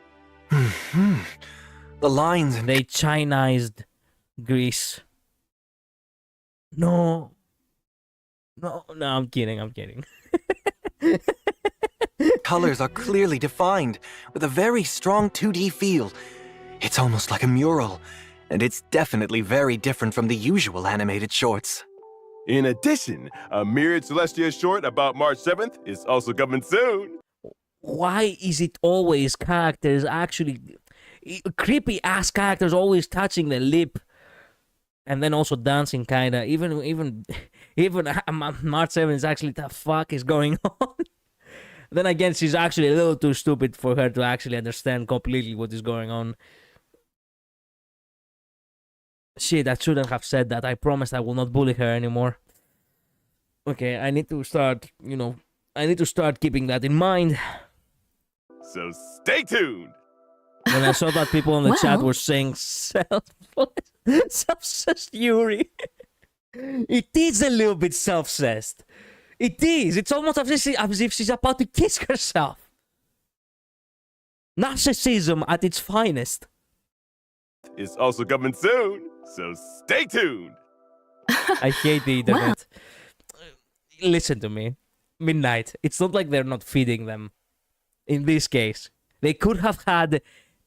The lines and They Chinized Greece. No, I'm kidding. colors are clearly defined, with a very strong 2D feel. It's almost like a mural, and it's definitely very different from the usual animated shorts. In addition, a mirrored Celestia short about March 7th is also coming soon. Why is it always characters actually creepy ass characters always touching the lip and then also dancing kinda? Even March 7th is actually the fuck is going on. Then again, she's actually a little too stupid for her to actually understand completely what is going on. Shit, I shouldn't have said that. I promised I will not bully her anymore. Okay, I need to start, keeping that in mind. So stay tuned. When I saw that people in the chat Well- were saying self-obsessed Yuri. It is a little bit self-obsessed. It is. It's almost as if she's about to kiss herself. Narcissism at its finest. Is also coming soon. So stay tuned. I hate the internet. Listen to me. Midnight. It's not like they're not feeding them. In this case, they could have had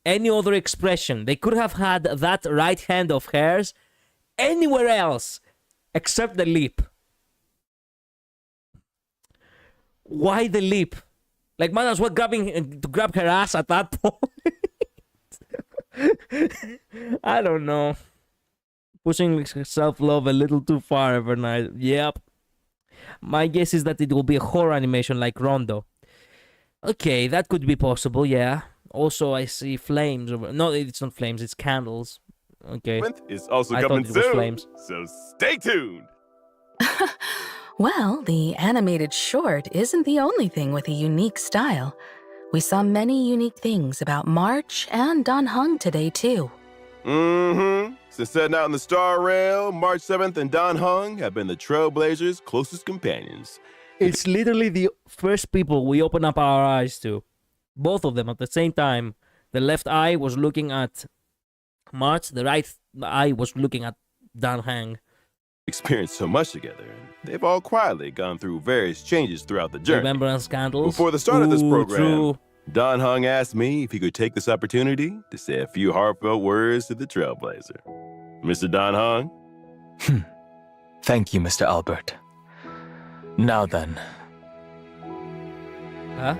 any other expression. They could have had that right hand of hers anywhere else except the lip. Why the lip? Like, might as well grab her ass at that point. I don't know. Pushing self-love a little too far overnight. Yep. My guess is that it will be a horror animation like Rondo. Okay, that could be possible, yeah. Also, I see flames over... No, it's not flames, it's candles. Okay. Is also I coming thought it was soon. flames. So stay tuned. Well, the animated short isn't the only thing with a unique style. We saw many unique things about March and Dan Heng today, too. Since setting out in the Star Rail, March 7th and Dan Heng have been the Trailblazers' closest companions. It's literally the first people we open up our eyes to. Both of them at the same time. The left eye was looking at March, the right eye was looking at Dan Heng. Experienced so much together, they've all quietly gone through various changes throughout the journey. Remembrance candles. Before the start of this Ooh, program, true. Don Hung asked me if he could take this opportunity to say a few heartfelt words to the Trailblazer. Mr. Don Hung? Thank you, Mr. Albert. Now then. Huh?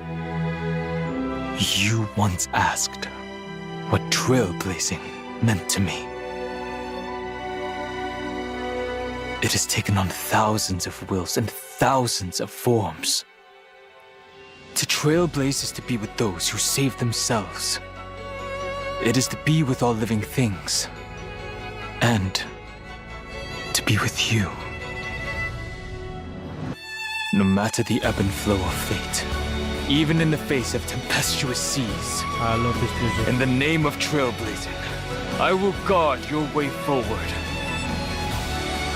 You once asked what trailblazing meant to me. It has taken on thousands of wills and thousands of forms. To trailblaze is to be with those who save themselves. It is to be with all living things. And to be with you. No matter the ebb and flow of fate, even in the face of tempestuous seas, I love this music. in the name of trailblazing, I will guard your way forward.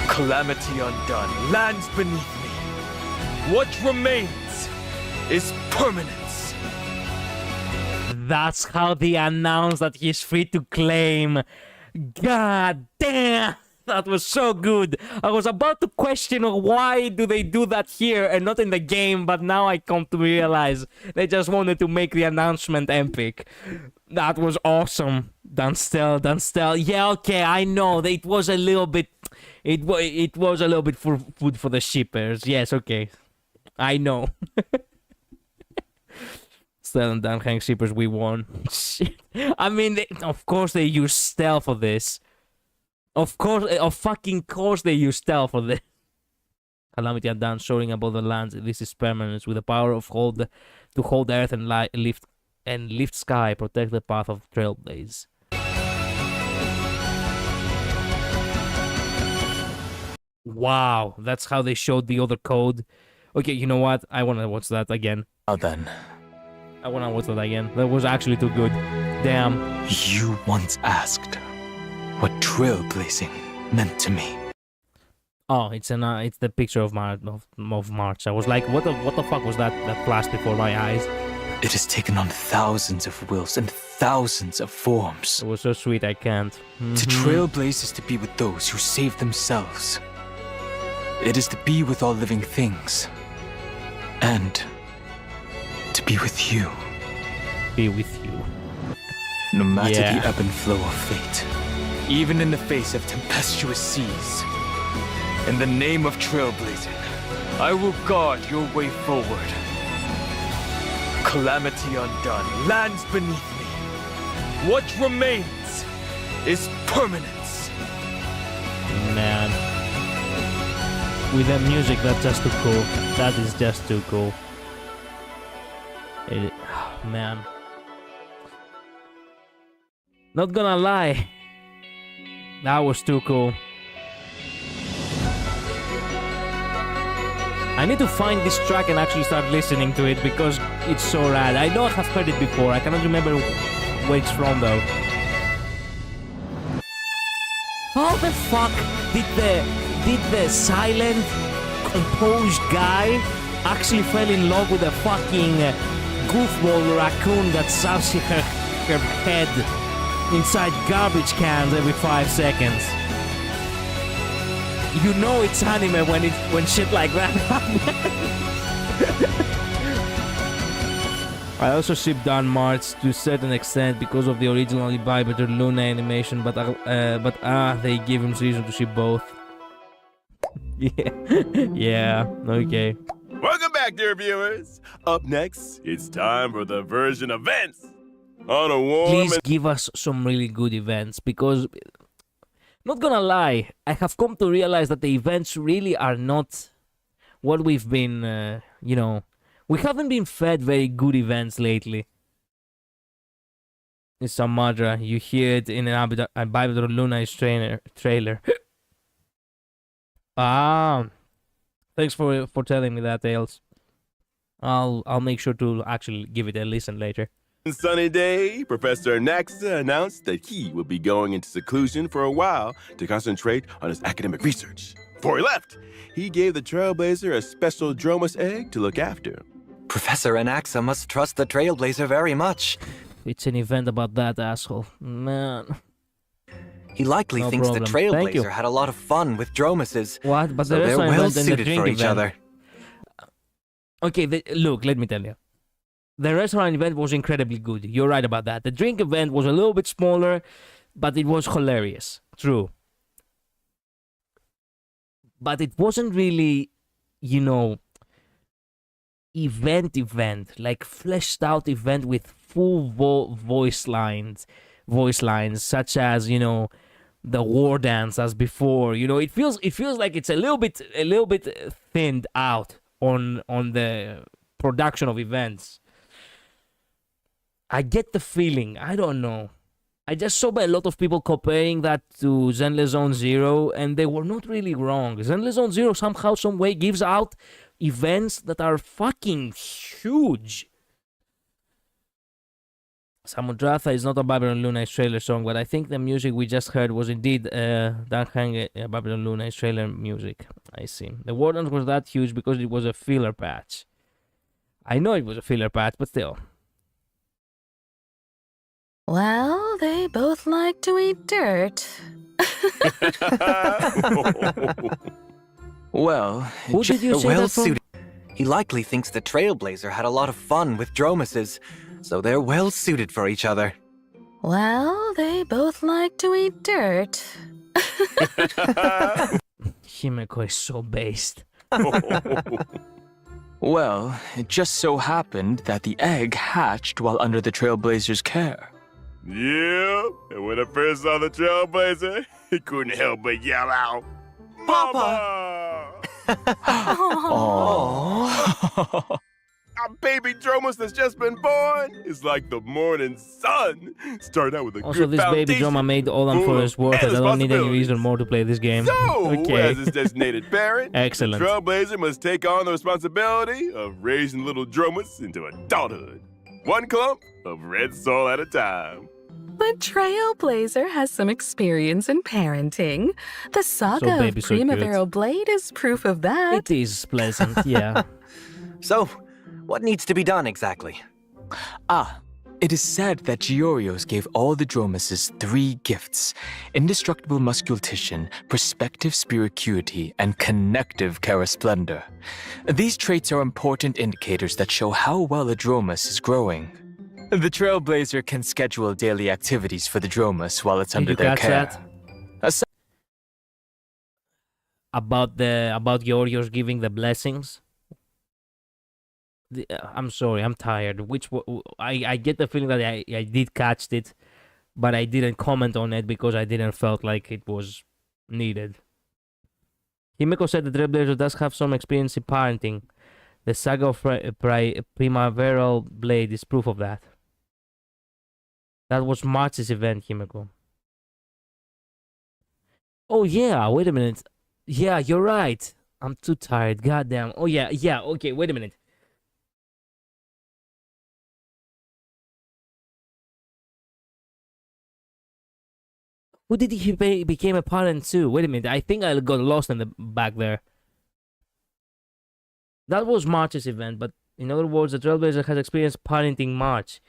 Calamity undone, lands beneath me. What remains is permanence. That's how they announced that he's free to claim. God damn! That was so good. I was about to question why do they do that here and not in the game, but now I come to realize they just wanted to make the announcement epic. That was awesome. Done still. Yeah, okay, I know. It was a little bit... It was a little bit for food for the shippers. Yes, okay. I know. Still and done, Hank shippers, we won. Shit. I mean, of course they use stealth for this. Of fucking course they use stealth for this. Calamity Undone, soaring above the lands. This is permanence with the power of to hold earth and lift sky, protect the path of trailblaze. Wow, that's how they showed the other code. Okay, you know what? I wanna watch that again. Now then, I wanna watch that again. That was actually too good. Damn. you once asked what trailblazing meant to me. Oh, it's the picture of March. I was like, what the fuck was that flashed before my eyes? It has taken on thousands of wills and thousands of forms. It was so sweet, I can't. To trailblaze is to be with those who save themselves. It is to be with all living things. And to be with you. Be with you. No matter the ebb and flow of fate, even in the face of tempestuous seas, in the name of trailblazing, I will guard your way forward. Calamity undone, lands beneath me. What remains is permanence. Man. With the music, that's just too cool. That is just too cool. Man. Not gonna lie. That was too cool. I need to find this track and actually start listening to it because it's so rad. I know I have heard it before. I cannot remember where it's from though. How the fuck did the silent, composed guy actually fell in love with a fucking goofball raccoon that shoves her head inside garbage cans every 5 seconds? You know it's anime when shit like that happens. I also shipped down March to a certain extent because of the originally Vibrator Luna animation, but they gave him reason to ship both. Yeah, okay. Welcome back, dear viewers. Up next, it's time for the version events. On a warm Please give us some really good events because... Not gonna lie, I have come to realize that the events really are not what we've been, we haven't been fed very good events lately. It's some Madra, you hear it in an Vibrator Luna trailer. Thanks for telling me that, Tails. I'll make sure to actually give it a listen later. sunny day, Professor Naxa announced that he would be going into seclusion for a while to concentrate on his academic research. Before he left, he gave the Trailblazer a special Dromus egg to look after. Professor Anaxa must trust the Trailblazer very much. It's an event about that asshole. Man. He likely No thinks problem. the Thank you. Trailblazer had a lot of fun with Dromuses. What? But So the they're restaurant well event and the suited drink for each event. other. Okay, look, let me tell you. The restaurant event was incredibly good. You're right about that. The drink event was a little bit smaller, but it was hilarious. True. But it wasn't really, event, like fleshed out event with full voice lines, such as, the war dance as before. It feels like it's a little bit thinned out on the production of events. I get the feeling, I don't know. I just saw a lot of people comparing that to Zenless Zone Zero, and they were not really wrong. Zenless Zone Zero somehow, some way gives out events that are fucking huge. Samudratha is not a Babylon Luna trailer song, but I think the music we just heard was indeed Dan Hang Babylon Luna trailer music. I see. The Wardens was that huge because it was a filler patch. I know it was a filler patch, but still. Well, they both like to eat dirt. Well, Who did you say that from? Well-suited. He likely thinks the Trailblazer had a lot of fun with Dromuses, so they're well suited for each other. Well, they both like to eat dirt. Himeko is so based. well, it just so happened that the egg hatched while under the Trailblazer's care. Yeah, and when I first saw the Trailblazer, he couldn't help but yell out, Papa! Aww. A baby Dromus that's just been born is like the morning sun. Start out with a Also, good this baby foundation, drama made all I'm full for of is worth it. I don't need any responsibilities. reason more to play this game. So, Okay. as its designated parent, Excellent. the Trailblazer must take on the responsibility of raising little Dromus into adulthood. One clump of red soil at a time. But Trailblazer has some experience in parenting. The saga of baby, so cute. Primavera Blade is proof of that. It is pleasant, yeah. So, what needs to be done exactly? It is said that Giorios gave all the Dromuses 3 gifts: indestructible musculation, perspective spiricuity, and connective charasplendor. These traits are important indicators that show how well a Dromus is growing. The Trailblazer can schedule daily activities for the Dromus while it's Did under you their catch care. that? About Giorgio's giving the blessings. I'm sorry, I'm tired. I get the feeling that I did catch it, but I didn't comment on it because I didn't felt like it was needed. Himeko said the Trailblazer does have some experience in parenting. The saga of Primaveral Blade is proof of that. That was March's event, Himeko. Oh yeah, wait a minute. Yeah, you're right. I'm too tired. Goddamn. Oh yeah, okay, wait a minute. Who did he became a parent to? Wait a minute, I think I got lost in the back there. That was March's event, but in other words, the Trailblazer has experienced parenting March.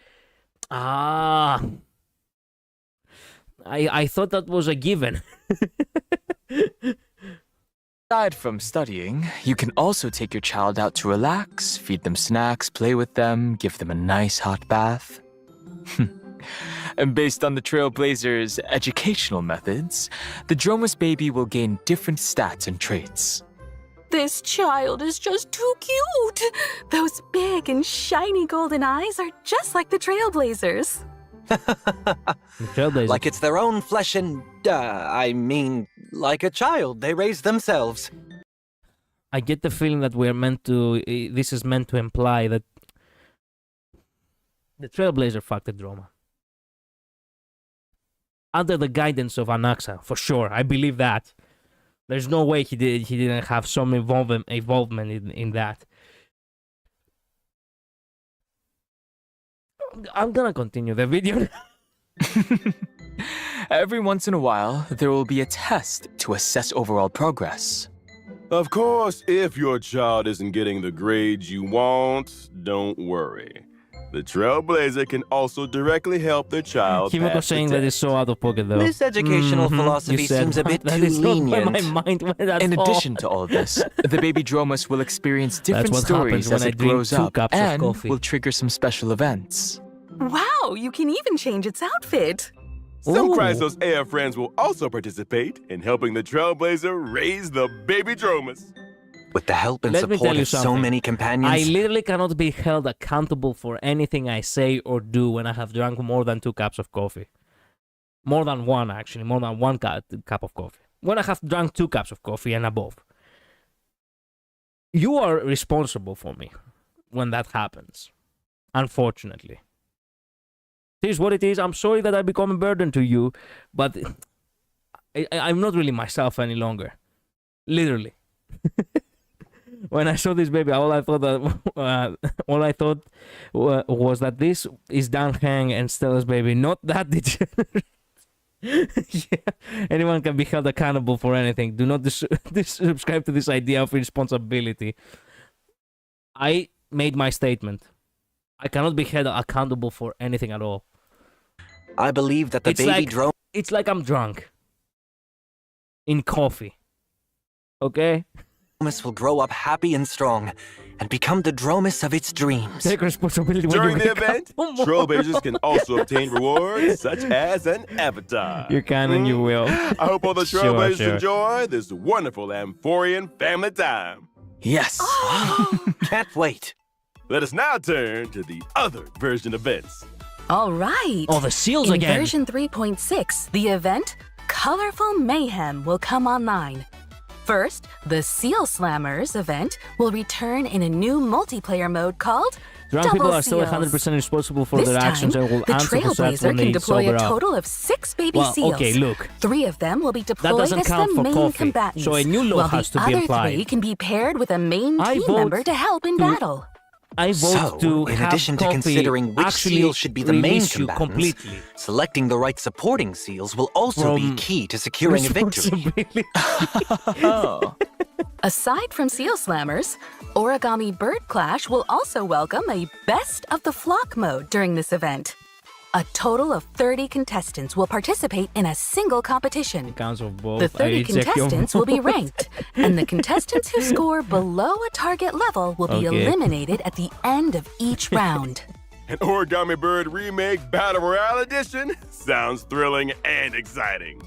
Ah. I thought that was a given. Aside from studying, you can also take your child out to relax, feed them snacks, play with them, give them a nice hot bath. And based on the Trailblazer's educational methods, the Dromus baby will gain different stats and traits. This child is just too cute. Those big and shiny golden eyes are just like the Trailblazers. Trailblazer. Like it's their own flesh and, like a child they raised themselves. I get the feeling that this is meant to imply that the Trailblazer fucked the Droma. Under the guidance of Anaxa, for sure. I believe that. There's no way he didn't have some involvement in that. I'm gonna continue the video. Every once in a while, there will be a test to assess overall progress. Of course, if your child isn't getting the grades you want, don't worry. The Trailblazer can also directly help their child. Himeko saying that is so out of pocket, though. This educational philosophy You said seems a bit that too is not where lenient. my mind went at In all. addition to all of this, the baby Dromus will experience different what happens stories when as I it drink grows 2 up cups of and coffee. will trigger some special events. Wow, you can even change its outfit. Some Ooh. Chrysos Air friends will also participate in helping the Trailblazer raise the baby Dromus. With the help and Let me tell support you of so something. many companions. I literally cannot be held accountable for anything I say or do when I have drunk more than 2 cups of coffee. More than one, actually. More than 1 cup of coffee. When I have drunk 2 cups of coffee and above. You are responsible for me when that happens. Unfortunately. Here's what it is. I'm sorry that I become a burden to you, but I'm not really myself any longer. Literally. When I saw this baby, all I thought was that this is Dan Heng and Stella's baby, not that degenerate. Yeah. Anyone can be held accountable for anything. Do not subscribe to this idea of responsibility. I made my statement. I cannot be held accountable for anything at all. I believe that the baby drone. It's like I'm drunk. In coffee. Okay? Dromus will grow up happy and strong and become the Dromus of its dreams. Take responsibility when During you the wake up. event, Trailblazers can also obtain rewards such as an avatar. You can and you will. I hope all the Sure, Trailblazers sure. enjoy this wonderful Amphorian family time. Yes. Can't wait. Let us now turn to the other version events. All right. Oh, the seals In again. version 3.6, the event Colorful Mayhem will come online. First, the Seal Slammers event will return in a new multiplayer mode called Drunk people Double are still Seals. 100% responsible for This their time, actions and will the answer for shots when Trailblazer they can deploy sober a up. total of 6 baby Well, seals. okay, look. 3 of them will be That deployed doesn't as count the for main coffee. combatants, So a new law while has the to be other applied. 3 can be paired with a main I team vote member to help in battle. I vote to in have addition to coffee considering which actually seal should be the main release you combatants, completely. selecting the right supporting seals will also be From key to securing a victory. Responsibility. Aside from Seal Slammers, Origami Bird Clash will also welcome a Best of the Flock mode during this event. A total of 30 contestants will participate in a single competition. Counts of both. The 30 I check your- contestants will be ranked, and the contestants who score below a target level will be Okay. eliminated at the end of each round. An Origami Bird Remake Battle Royale Edition sounds thrilling and exciting.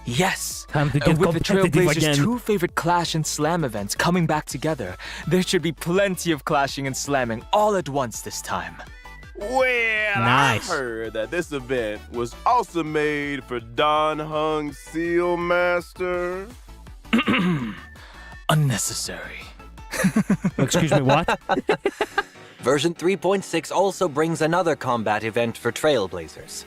Yes. Time to get And with the competitive Trailblazers' again. 2 favorite Clash and Slam events coming back together, there should be plenty of clashing and slamming all at once this time. Well, Nice. I heard that this event was also made for Don Hung Seal Master. Unnecessary. Excuse me, what? Version 3.6 also brings another combat event for Trailblazers.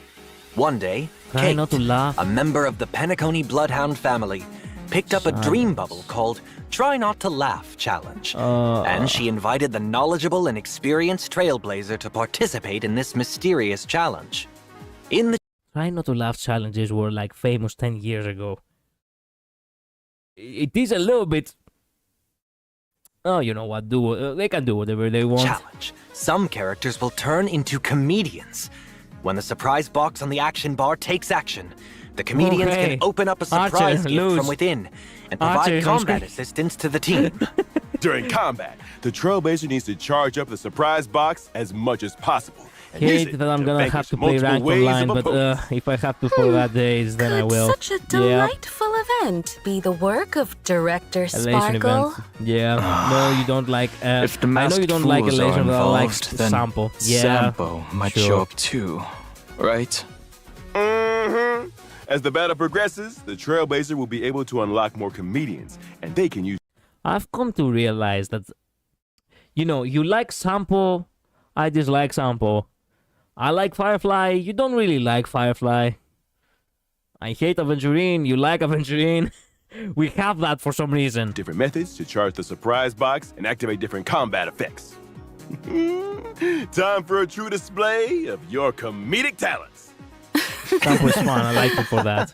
One day, Try Kate, not to laugh. a member of the Penacony Bloodhound family, picked up a dream bubble called Try Not to Laugh Challenge. And she invited the knowledgeable and experienced Trailblazer to participate in this mysterious challenge. In the Try not to laugh challenges were like famous 10 years ago. It is a little bit. Oh, you know what? They can do whatever they want. challenge, some characters will turn into comedians. When the surprise box on the action bar takes action, the comedians Okay. can open up a surprise Archer, gift lose. from within and Archer provide is on combat screen. assistance to the team. During combat, the Trailblazer needs to charge up the surprise box as much as possible. And use Hate it that I'm gonna vanquish have to play multiple ranked waves online, of but opponents. if I have to for that days, then I Could will. such a delightful event be the work of Director Elation Sparkle? event. Yeah. No, you don't like. If the I know masked you don't like fools are Elation, but I like involved, then Sample. Yeah. Sampo might sure. show up too, right? Mm-hmm. As the battle progresses, the Trailblazer will be able to unlock more comedians, and they can use I've come to realize that, you know, you like Sample, I dislike Sample. I like Firefly, you don't really like Firefly. I hate Aventurine, you like Aventurine. We have that for some reason. different methods to charge the surprise box and activate different combat effects. Time for a true display of your comedic talents. Sample is fun, I like it for that.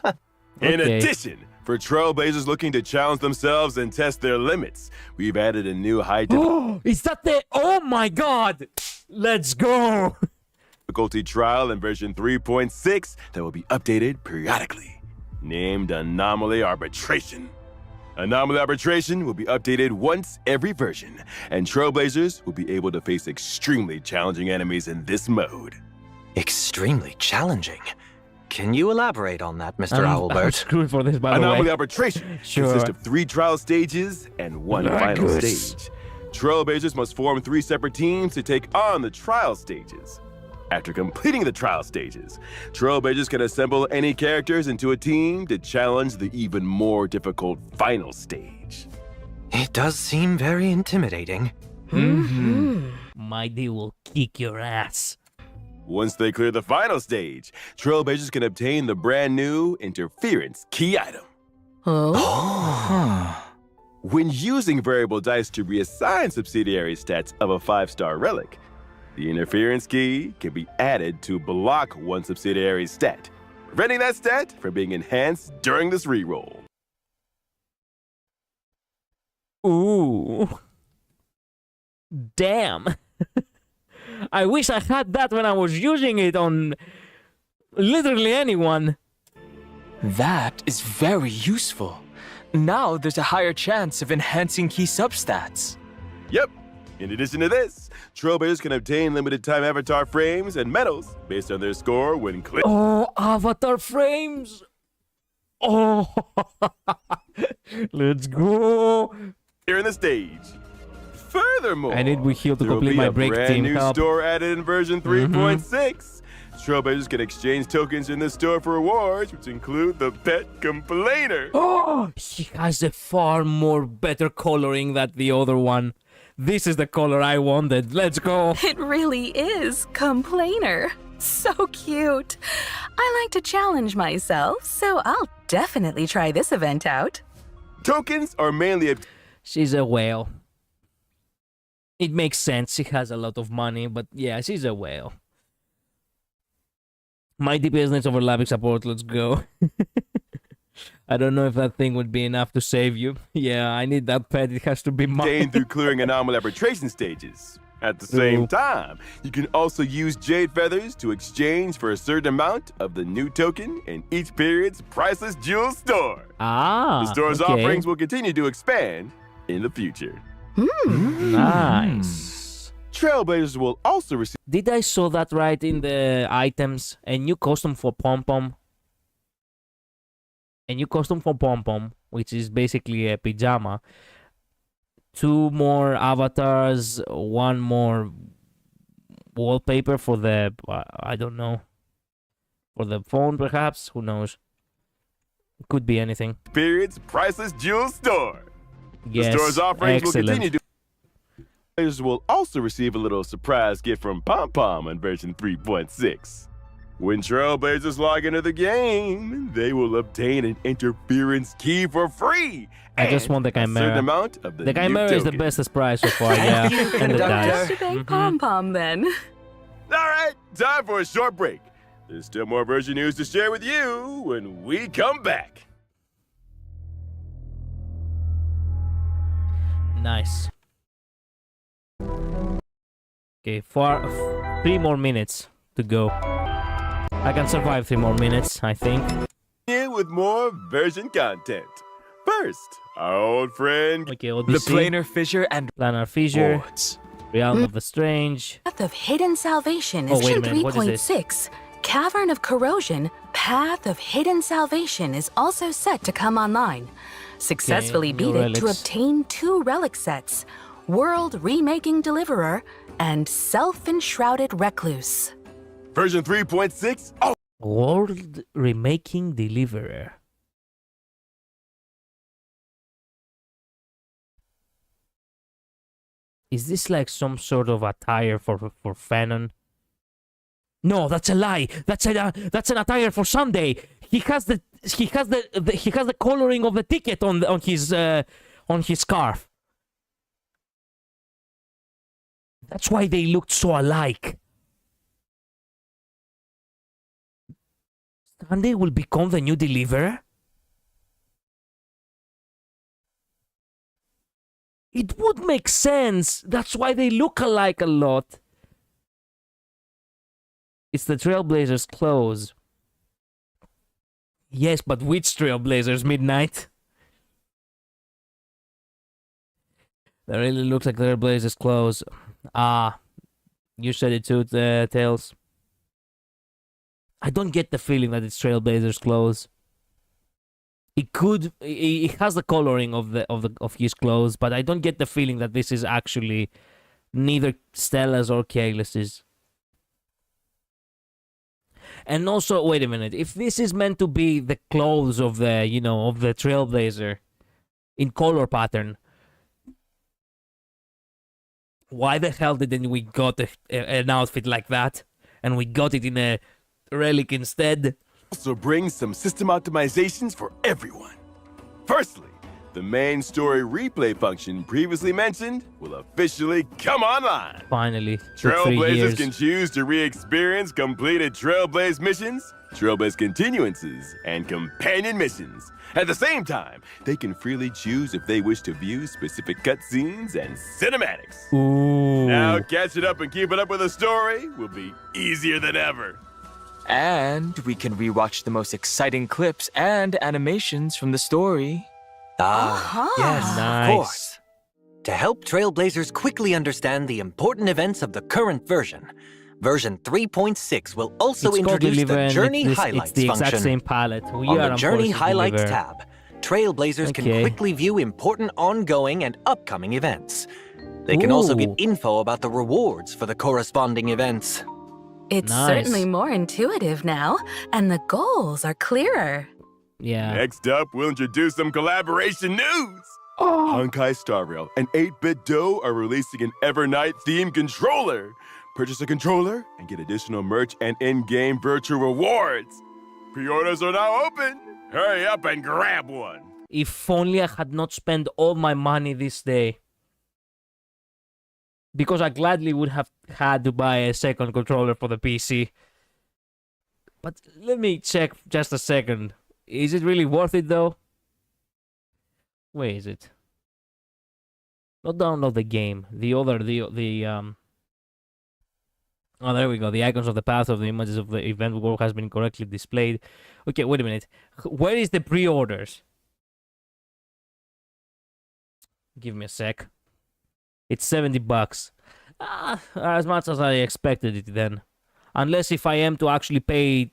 In Okay. addition, for Trailblazers looking to challenge themselves and test their limits, we've added a new high Is that the... Oh my god! Let's go! difficulty trial in version 3.6 that will be updated periodically, named Anomaly Arbitration. Anomaly Arbitration will be updated once every version, and Trailblazers will be able to face extremely challenging enemies in this mode. Extremely challenging. Can you elaborate on that, Mr. I'm Owlbird? screwed for this, by the Anomaly way. Arbitration Sure. consists of 3 trial stages and 1 final Nice. stage. Trailblazers must form 3 separate teams to take on the trial stages. After completing the trial stages, Trailblazers can assemble any characters into a team to challenge the even more difficult final stage. It does seem very intimidating. My D will kick your ass. Once they clear the final stage, Trailblazers can obtain the brand new Interference Key item. Oh? When using variable dice to reassign subsidiary stats of a 5-star relic, the Interference Key can be added to block one subsidiary stat, preventing that stat from being enhanced during this reroll. Ooh. Damn. I wish I had that when I was using it on literally anyone. That is very useful. Now there's a higher chance of enhancing key substats. Yep. In addition to this, Trailblazers can obtain limited time avatar frames and medals based on their score when clicking. Oh, avatar frames. Oh. Let's go. Here in the stage. Furthermore, I need we heal to there will complete be my a break brand team. new Help. store added in version 3.6. Trailblazers can exchange tokens in the store for rewards, which include the Pet Complainer. Oh, he has a far more better coloring than the other one. This is the color I wanted. Let's go. It really is Complainer. So cute. I like to challenge myself, so I'll definitely try this event out. Tokens are mainly She's a whale. It makes sense. She has a lot of money, but yeah, she's a whale. My DPS needs overlapping support. Let's go. I don't know if that thing would be enough to save you. Yeah, I need that pet. It has to be mine. obtained through clearing anomaly arbitration stages. At the same time, you can also use Jade Feathers to exchange for a certain amount of the new token in each period's Priceless Jewels store. Ah, The store's okay. offerings will continue to expand in the future. Nice. Trailblazers will also receive Did I saw that right in the items? A new costume for Pom Pom. A new costume for Pom Pom, which is basically a pajama. 2 more avatars, 1 more wallpaper for the, I don't know, for the phone perhaps, who knows. Could be anything. period's Priceless Jewels store. Yes, The store's offerings will excellent. continue to. Players will also receive a little surprise gift from Pom Pom in version 3.6. When Trailblazers log into the game, they will obtain an interference key for free. I just want the a certain Chimera. amount of the The new Chimera is the token. bestest prize so far, yeah. And the dice. Should thank Pom Pom then. All right, time for a short break. There's still more version news to share with you when we come back. Nice. Okay, 3 more minutes to go. I can survive 3 more minutes, I think. Here with more version content. First, our old friend. Okay, The Odyssey, planar fissure and Planar Fissure, boards. Realm of the Strange. Path of Hidden Salvation Oh, is wait a in minute, what is this? 3.6. Cavern of Corrosion, Path of Hidden Salvation is also set to come online. Successfully new beat it to relics. obtain 2 relic sets, World Remaking Deliverer and Self-Enshrouded Recluse. Version 3.6. Oh, World Remaking Deliverer. Is this like some sort of attire for Fanon? No, that's a lie. That's an attire for Sunday. He has the coloring of the ticket on his scarf. That's why they looked so alike. Sunday will become the new deliverer? It would make sense. That's why they look alike a lot. It's the Trailblazers' clothes. Yes, but which Trailblazers? Midnight? That really looks like Trailblazers' clothes. Ah, you said it too, Tails. I don't get the feeling that it's Trailblazers' clothes. It could. It has the coloring of his clothes, but I don't get the feeling that this is actually neither Stella's or Kaelus's. And also, wait a minute. If this is meant to be the clothes of the, of the Trailblazer in color pattern, why the hell didn't we got an outfit like that? and we got it in a relic instead. Also brings some system optimizations for everyone. Firstly, the main story replay function previously mentioned will officially come online. Finally, took 3 Trailblazers years. can choose to re-experience completed Trailblaze missions, Trailblaze continuances, and companion missions. At the same time, they can freely choose if they wish to view specific cutscenes and cinematics. Ooh. Now, catching up and keeping up with the story will be easier than ever. And we can rewatch the most exciting clips and animations from the story. Yes, Nice. of course. To help Trailblazers quickly understand the important events of the current version, version 3.6 will also It's called introduce Deliver, the and Journey it's Highlights the exact function. same palette. We On are, the of Journey course, Highlights Deliver. tab, Trailblazers can Okay. quickly view important ongoing and upcoming events. They can also get Ooh. info about the rewards for the corresponding events. It's Nice. certainly more intuitive now, and the goals are clearer. Yeah. Next up, we'll introduce some collaboration news. Honkai Star Rail and 8-Bit Dough are releasing an Evernight-themed controller. Purchase a controller and get additional merch and in-game virtual rewards. Pre-orders are now open. Hurry up and grab one. If only I had not spent all my money this day. Because I gladly would have had to buy a second controller for the PC. But let me check just a second. Is it really worth it though? Where is it? Not download the game. Oh, there we go. The icons of the path of the images of the event world has been correctly displayed. Okay, wait a minute. Where is the pre-orders? Give me a sec. It's $70. As much as I expected it then. Unless if I am to actually pay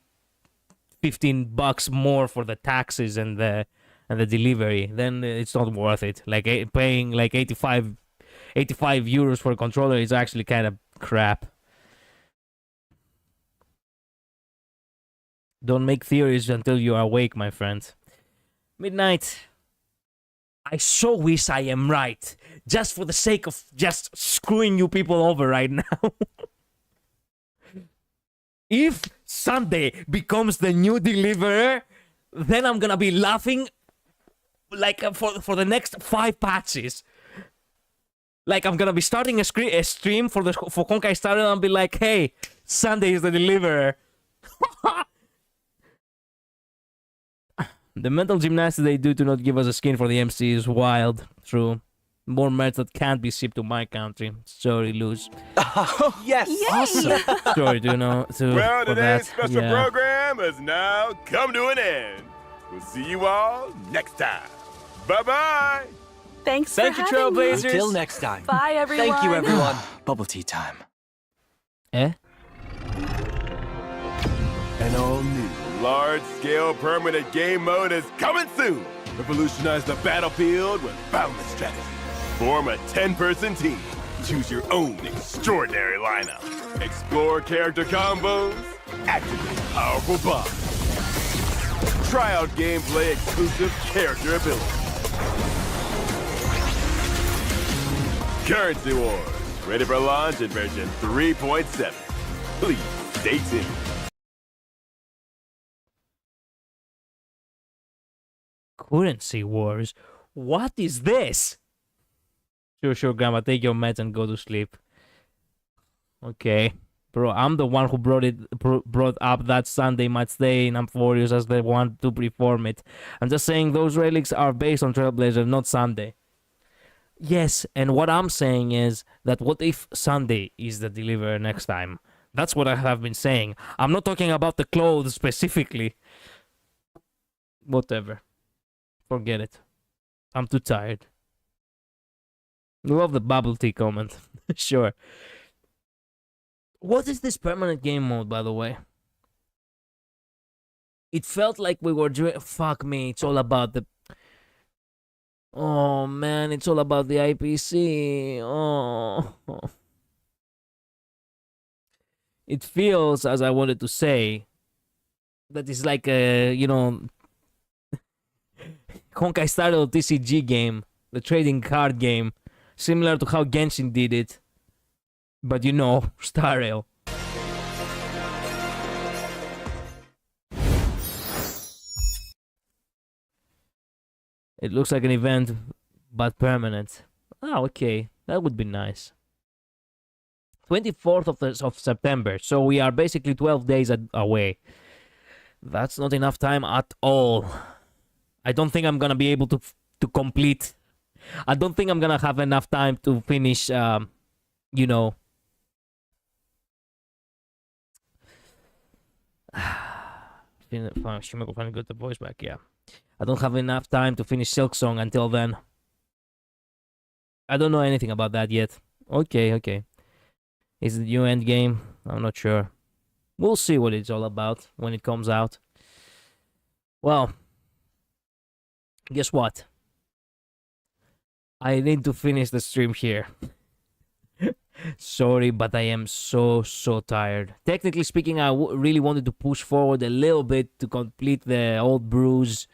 $15 more for the taxes and the delivery, then it's not worth it. Like paying like 85 euros for a controller is actually kind of crap. Don't make theories until you are awake, my friend. Midnight. I so wish I am right. Just for the sake of just screwing you people over right now. If Sunday becomes the new deliverer, then I'm gonna be laughing like for the next 5 patches. Like I'm gonna be starting a stream for Honkai Star Rail and be like, hey, Sunday is the deliverer. The mental gymnastics they do to not give us a skin for the MC is wild. True. More merch that can't be shipped to my country. Sorry, Luz. Yes! Awesome. Sorry, do you know? Well, for today's that. special Yeah. program has now come to an end. We'll see you all next time. Bye-bye. Thanks Thank for you, having me. Trailblazers. Until next time. Bye, everyone. Thank you, everyone. Bubble tea time. Eh? An all-new, large-scale permanent game mode is coming soon. Revolutionize the battlefield with boundless strategy. Form a 10-person team. Choose your own extraordinary lineup. Explore character combos. Activate powerful bombs. Try out gameplay exclusive character abilities. Currency Wars. Ready for launch in version 3.7. Please stay tuned. Currency wars? What is this? Sure, Grandma, take your meds and go to sleep. Okay. Bro, I'm the one who brought up that Sunday match day in Amphorius as the one to reform it. I'm just saying those relics are based on Trailblazer, not Sunday. Yes, and what I'm saying is that what if Sunday is the deliverer next time? That's what I have been saying. I'm not talking about the clothes specifically. Whatever. Forget it. I'm too tired. Love the bubble tea comment. Sure. What is this permanent game mode, by the way? It felt like we were doing... Fuck me, it's all about the... Oh, man, it's all about the IPC. Oh. It feels, as I wanted to say, that it's like a, you know... Honkai Star Rail TCG game. The trading card game. Similar to how Genshin did it. But you know, Star Rail. It looks like an event, but permanent. Oh, okay. That would be nice. 24th of September. So we are basically 12 days away. That's not enough time at all. I don't think I'm gonna be able to complete. I don't think I'm gonna have enough time to finish. You know. Finally got the voice back. Yeah, I don't have enough time to finish Silk Song until then. I don't know anything about that yet. Okay. Is it new end game? I'm not sure. We'll see what it's all about when it comes out. Well, guess what? I need to finish the stream here. Sorry, but I am so tired. Technically speaking, I really wanted to push forward a little bit to complete the old brews.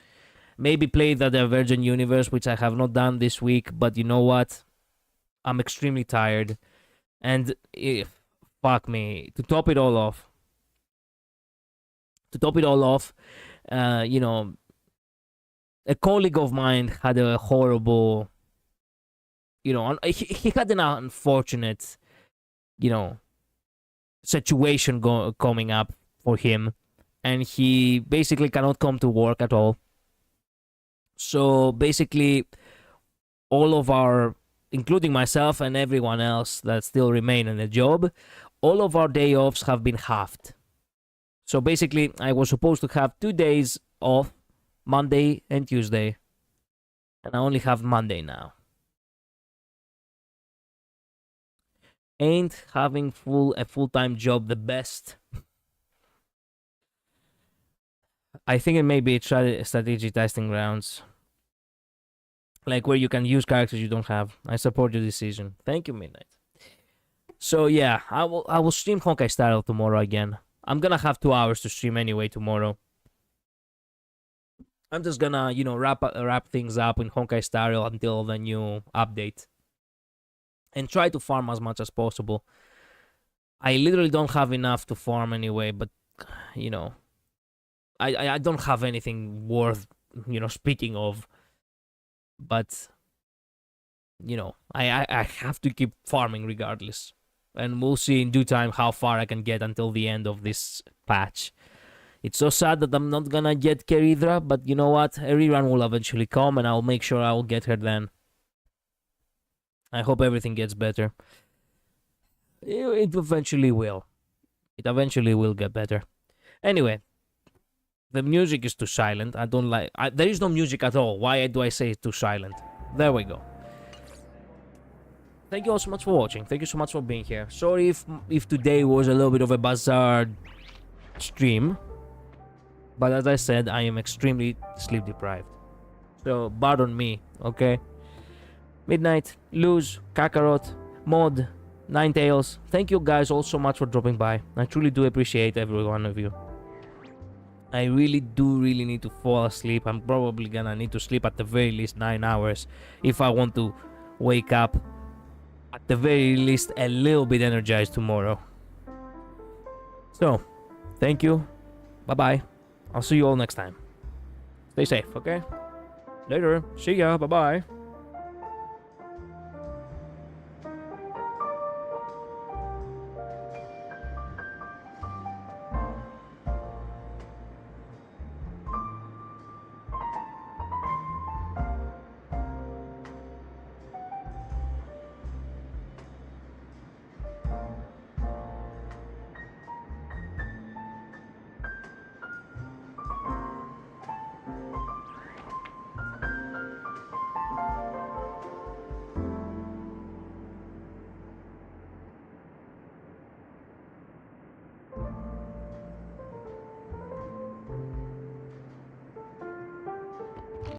Maybe play the Divergent Universe, which I have not done this week. But you know what? I'm extremely tired. And fuck me. To top it all off, you know, a colleague of mine had a horrible, you know, he had an unfortunate, you know, situation coming up for him, and he basically cannot come to work at all. So basically, all of our, including myself and everyone else that still remain in the job, all of our day offs have been halved. So basically, I was supposed to have 2 days off, Monday and Tuesday, and I only have Monday now. Ain't having a full-time job the best? I think it may be a strategy testing grounds, like where you can use characters you don't have. I support your decision. Thank you, Midnight. So yeah, I will stream Honkai Star Rail tomorrow again. I'm gonna have 2 hours to stream anyway tomorrow. I'm just gonna, you know, wrap things up in Honkai Star Rail until the new update, and try to farm as much as possible. I literally don't have enough to farm anyway, but you know, I don't have anything worth, you know, speaking of. But you know, I have to keep farming regardless. And we'll see in due time how far I can get until the end of this patch. It's so sad that I'm not gonna get Kerithra, but you know what? A rerun will eventually come, and I'll make sure I'll get her then. I hope everything gets better. It eventually will. It eventually will get better. Anyway, the music is too silent. I don't like... there is no music at all. Why do I say it's too silent? There we go. Thank you all so much for watching. Thank you so much for being here. Sorry if today was a little bit of a bizarre stream. But as I said, I am extremely sleep deprived. So, pardon me, okay? Midnight, Luz, Kakarot, Mod, Ninetales. Thank you guys all so much for dropping by. I truly do appreciate every one of you. I really need to fall asleep. I'm probably gonna need to sleep at the very least 9 hours if I want to wake up at the very least a little bit energized tomorrow. So, thank you. Bye-bye. I'll see you all next time. Stay safe, okay? Later. See ya. Bye-bye.